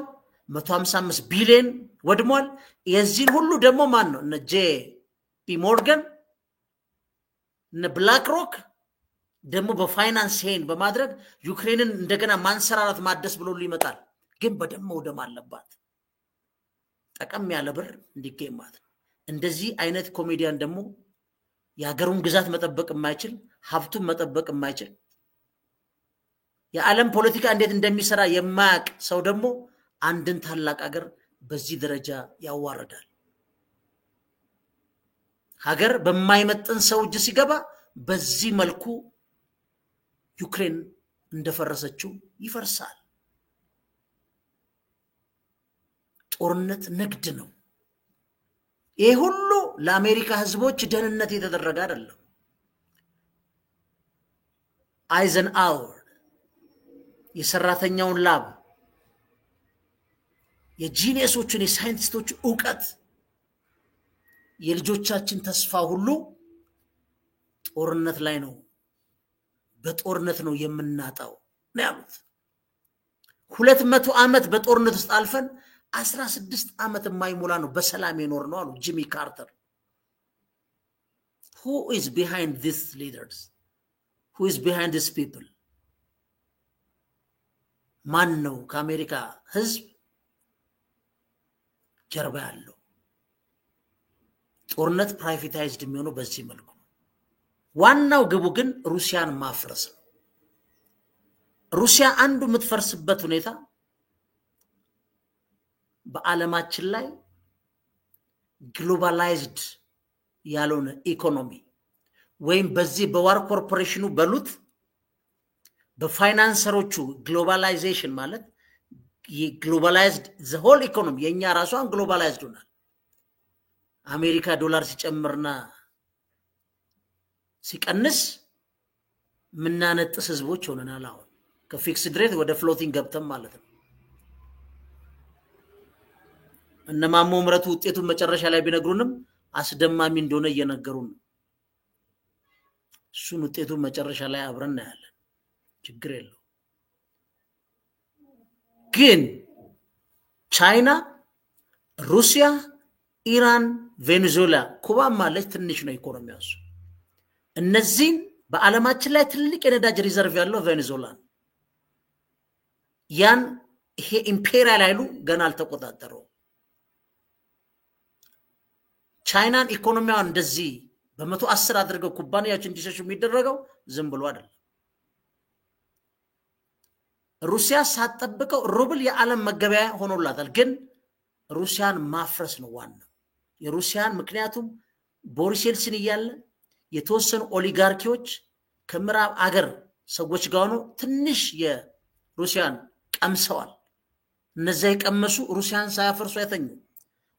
155 ቢሊዮን ወድሟል። የዚህን ሁሉ ደግሞ ማን ነው? እነ ጄፒ ሞርጋን እነ ብላክ ሮክ ደግሞ በፋይናንስ ሄን በማድረግ ዩክሬንን እንደገና ማንሰራራት ማደስ ብሎ ይመጣል። ግን በደም መውደም አለባት ጠቀም ያለ ብር እንዲገኝ ማለት ነው። እንደዚህ አይነት ኮሜዲያን ደግሞ የሀገሩን ግዛት መጠበቅ የማይችል ሀብቱን መጠበቅ የማይችል የዓለም ፖለቲካ እንዴት እንደሚሰራ የማያቅ ሰው ደግሞ አንድን ታላቅ ሀገር በዚህ ደረጃ ያዋርዳል። ሀገር በማይመጥን ሰው እጅ ሲገባ በዚህ መልኩ ዩክሬን እንደፈረሰችው ይፈርሳል። ጦርነት ንግድ ነው። ይሄ ሁሉ ለአሜሪካ ህዝቦች ደህንነት የተደረገ አይደለም። አይዘንሃወር የሰራተኛውን ላብ የጂኒየሶችን የሳይንቲስቶች ዕውቀት የልጆቻችን ተስፋ ሁሉ ጦርነት ላይ ነው በጦርነት ነው የምናጣው ነው ያሉት 200 ዓመት በጦርነት ውስጥ አልፈን 16 ዓመት የማይሞላ ነው በሰላም የኖር ነው አሉ ጂሚ ካርተር who is behind these leaders who is behind these people ማን ነው ከአሜሪካ ህዝብ ጀርባ ያለው ጦርነት ፕራይቬታይዝድ የሚሆነው በዚህ መልኩ ዋናው ግቡ ግን ሩሲያን ማፍረስ ነው ሩሲያ አንዱ የምትፈርስበት ሁኔታ በዓለማችን ላይ ግሎባላይዝድ ያልሆነ ኢኮኖሚ ወይም በዚህ በዋር ኮርፖሬሽኑ በሉት በፋይናንሰሮቹ ግሎባላይዜሽን ማለት የግሎባላይዝድ the whole economy የኛ ራሷን ግሎባላይዝድ ሆናል አሜሪካ ዶላር ሲጨምርና ሲቀንስ ምናነጥስ ህዝቦች ሆነናል አሁን ከፊክስድ ሬት ወደ ፍሎቲንግ ገብተን ማለት ነው እነማሞ ምረቱ ውጤቱን መጨረሻ ላይ ቢነግሩንም አስደማሚ እንደሆነ እየነገሩን ነው እሱን ውጤቱን መጨረሻ ላይ አብረን እናያለን ችግር የለው ግን ቻይና ሩሲያ ኢራን ቬኔዙዌላ ኩባ ማለት ትንሽ ነው ኢኮኖሚያው እነዚህ በዓለማችን ላይ ትልቅ የነዳጅ ሪዘርቭ ያለው ቬኔዙዌላ ያን ይሄ ኢምፔሪያል ኃይሉ ገና አልተቆጣጠረው ቻይናን ኢኮኖሚያውን እንደዚህ በ110 አድርገው ኩባንያዎች እንዲሸሹ የሚደረገው ዝም ብሎ አይደለም ሩሲያ ሳትጠብቀው ሩብል የዓለም መገበያ ሆኖላታል ግን ሩሲያን ማፍረስ ነው ዋናው የሩሲያን ምክንያቱም ቦሪስ የልሲን ይያለ የተወሰኑ ኦሊጋርኪዎች ከምዕራብ አገር ሰዎች ጋር ነው ትንሽ የሩሲያን ቀምሰዋል እነዛ የቀመሱ ሩሲያን ሳያፈርሱ አይተኙ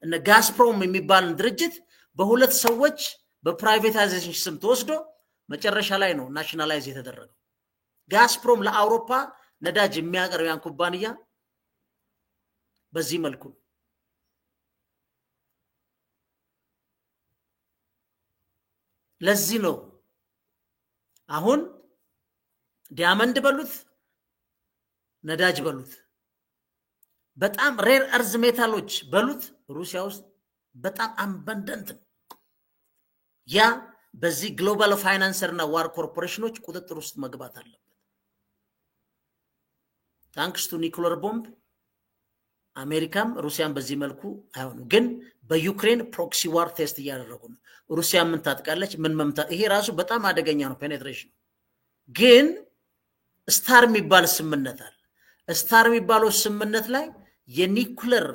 እነ ጋስፕሮም የሚባል ድርጅት በሁለት ሰዎች በፕራይቬታይዜሽን ስም ተወስዶ መጨረሻ ላይ ነው ናሽናላይዝ የተደረገው ጋስፕሮም ለአውሮፓ ነዳጅ የሚያቀርብ ያን ኩባንያ በዚህ መልኩ ለዚህ ነው አሁን ዲያመንድ በሉት ነዳጅ በሉት በጣም ሬር እርዝ ሜታሎች በሉት ሩሲያ ውስጥ በጣም አምባንደንት ያ በዚህ ግሎባል ፋይናንሰርና ዋር ኮርፖሬሽኖች ቁጥጥር ውስጥ መግባት አለበት ታንክስ ቱ ኒኩለር ቦምብ አሜሪካም ሩሲያን በዚህ መልኩ አይሆንም ግን በዩክሬን ፕሮክሲ ዋር ቴስት ያደረጉ ነው ሩሲያ ምን ታጥቃለች ምን መምታት ይሄ ራሱ በጣም አደገኛ ነው ፔኔትሬሽን ግን ስታር የሚባል ስምምነት አለ ስታር የሚባለው ስምምነት ላይ የኒኩለር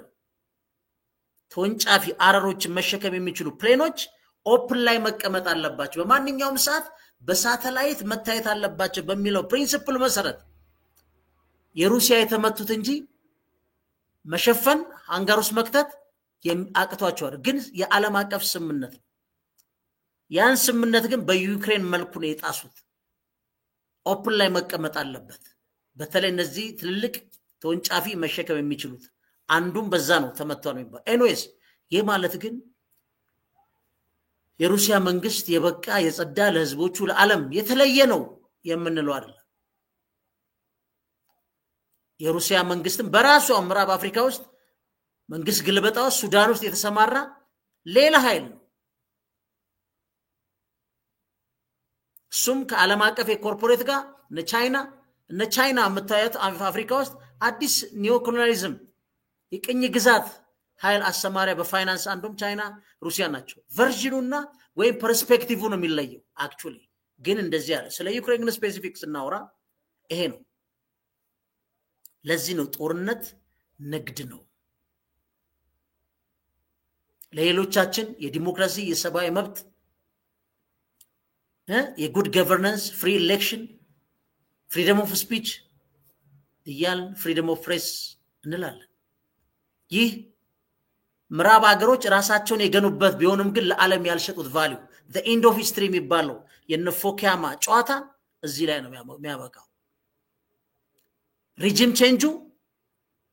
ተወንጫፊ አረሮችን መሸከም የሚችሉ ፕሌኖች ኦፕን ላይ መቀመጥ አለባቸው በማንኛውም ሰዓት በሳተላይት መታየት አለባቸው በሚለው ፕሪንሲፕል መሰረት የሩሲያ የተመቱት እንጂ መሸፈን አንጋሩስ መክተት አቅቷቸዋል ግን የዓለም አቀፍ ስምምነት ያን ስምምነት ግን በዩክሬን መልኩ ነው የጣሱት ኦፕን ላይ መቀመጥ አለበት በተለይ እነዚህ ትልልቅ ተወንጫፊ መሸከም የሚችሉት አንዱም በዛ ነው ተመቷል የሚባል ኤኒዌይስ ይሄ ማለት ግን የሩሲያ መንግስት የበቃ የጸዳ ለህዝቦቹ ለዓለም የተለየ ነው የምንለው አይደል የሩሲያ መንግስትም በራሱ ምዕራብ አፍሪካ ውስጥ መንግስት ግልበጣው ሱዳን ውስጥ የተሰማራ ሌላ ኃይል ነው ሱም ከዓለም አቀፍ የኮርፖሬት ጋር እነ ቻይና መታየት አፍሪካ ውስጥ አዲስ ኒዮኮሎኒያሊዝም የቅኝ ግዛት ኃይል አሰማሪያ በፋይናንስ አንዱም ቻይና ሩሲያ ናቸው ቨርዥኑና ወይ ፐርስፔክቲቭ ነው የሚለየው አክቹሊ ግን እንደዚህ ያለ ስለ ዩክሬን ስፔሲፊክስ እናወራ ይሄ ነው ለዚህ ነው ጦርነት ንግድ ነው ለሌሎቻችን የዲሞክራሲ የሰብአዊ መብት የጉድ ገቨርናንስ ፍሪ ኤሌክሽን ፍሪደም ኦፍ ስፒች እያል ፍሪደም ኦፍ ፕሬስ እንላለን ይህ ምዕራብ ሀገሮች ራሳቸውን የገኑበት ቢሆንም ግን ለዓለም ያልሸጡት ቫልዩ the end of history የሚባለው የነፎኪያማ ጨዋታ እዚህ ላይ ነው የሚያበቃው ሪጅም ቼንጁ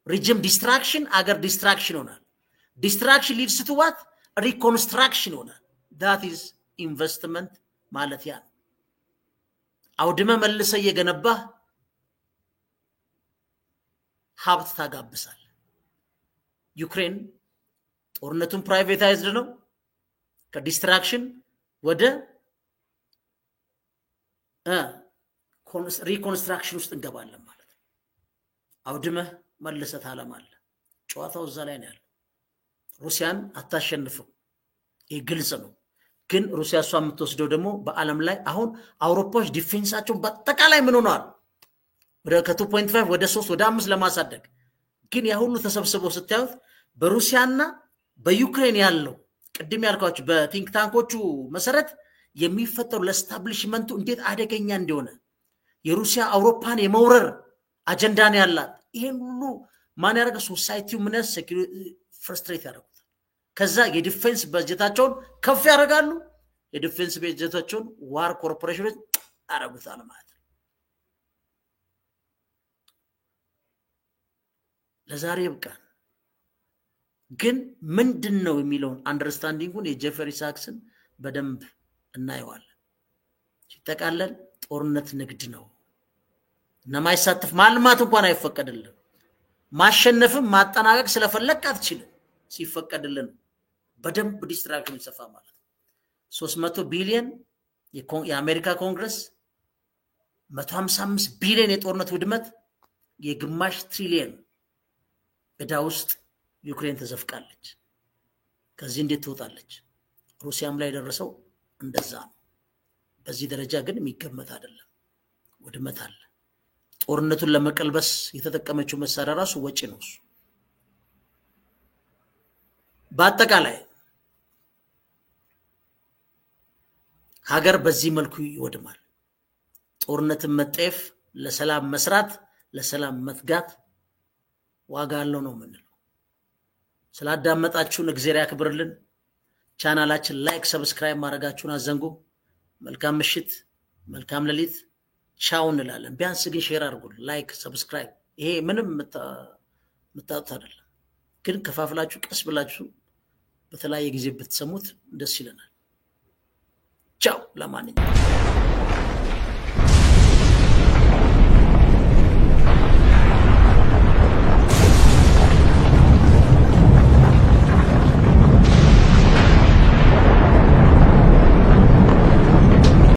ሪጅም ዲስትራክሽን አገር ዲስትራክሽን ሆናል distraction leads to what reconstruction ሆናል that is investment ማለት ያ አውድመ መልሰ የገነባ ሀብት ታጋብሳል ዩክሬን ጦርነቱን ፕራይቬታይዝድ ነው ከዲስትራክሽን ወደ ሪኮንስትራክሽን ውስጥ እንገባለን ማለት ነው አውድመ መልሰ ታለማለ ጨዋታው እዛ ላይ ነው ያለው ሩሲያን አታሸንፍም ይግልጽ ነው ግን ሩሲያ እሷ የምትወስደው ደግሞ በአለም ላይ አሁን አውሮፓዎች ዲፌንሳቸው በአጠቃላይ ምን ሆኗል ወደ ከ2.5 ወደ 3 ወደ 5 ለማሳደግ ግን ያ ሁሉ ተሰብስበው ስታዩት በሩሲያና በዩክሬን ያለው ቅድም ያልኳችሁ በቲንክ ታንኮቹ መሰረት የሚፈጠሩ ለስታብሊሽመንቱ እንዴት አደገኛ እንደሆነ የሩሲያ አውሮፓን የመውረር አጀንዳ ነው ያላት ይሄን ሁሉ ማን ያረጋ ሶሳይቲው ምን ሴኩሪቲ ፍርስትሬት ያደርጉታል ከዛ የዲፌንስ በጀታቸውን ከፍ ያደርጋሉ የዲፌንስ በጀታቸውን ዋር ኮርፖሬሽኖች አረጉታል ማለት ነው ለዛሬ ይብቃን ግን ምንድነው የሚለውን አንደርስታንዲንጉን የጄፈሪ ሳክስን በደንብ እናየዋለን ሲተቃለል ጦርነት ንግድ ነው ነማይሳተፍ ማልማት እንኳን አይፈቀድልም ማሸነፍም ማጠናቀቅ ስለፈለክ አትችልም ሲፈቀድልን በደንብ ዲስትራክሽን ይሰፋ ማለት 300 ቢሊዮን የአሜሪካ ኮንግረስ 155 ቢሊዮን የጦርነት ውድመት የግማሽ ትሪሊየን እዳ ውስጥ ዩክሬን ተዘፍቃለች ከዚህ እንዴት ትወጣለች ሩሲያም ላይ ደረሰው እንደዛ ነው በዚህ ደረጃ ግን የሚገመት አይደለም ውድመት አለ ጦርነቱን ለመቀልበስ የተጠቀመችው መሳሪያ ራሱ ወጪ ነው በአጠቃላይ ሀገር በዚህ መልኩ ይወድማል ጦርነትን መጠፍ ለሰላም መስራት ለሰላም መትጋት ዋጋ አለው ነው ምንለው ስላዳመጣችሁን እግዚአብሔር ያክብርልን ቻናላችን ላይክ ሰብስክራይብ ማድረጋችሁን አዘንጉ መልካም ምሽት መልካም ሌሊት ቻው እንላለን ቢያንስ ግን ሼር አድርጉ ላይክ ሰብስክራይብ ይሄ ምንም መታጣት አይደለም ግን ከፋፍላችሁ ቀስ ብላችሁ በተለያየ ጊዜ ብትሰሙት ደስ ይለናል ቻው ለማንኛውም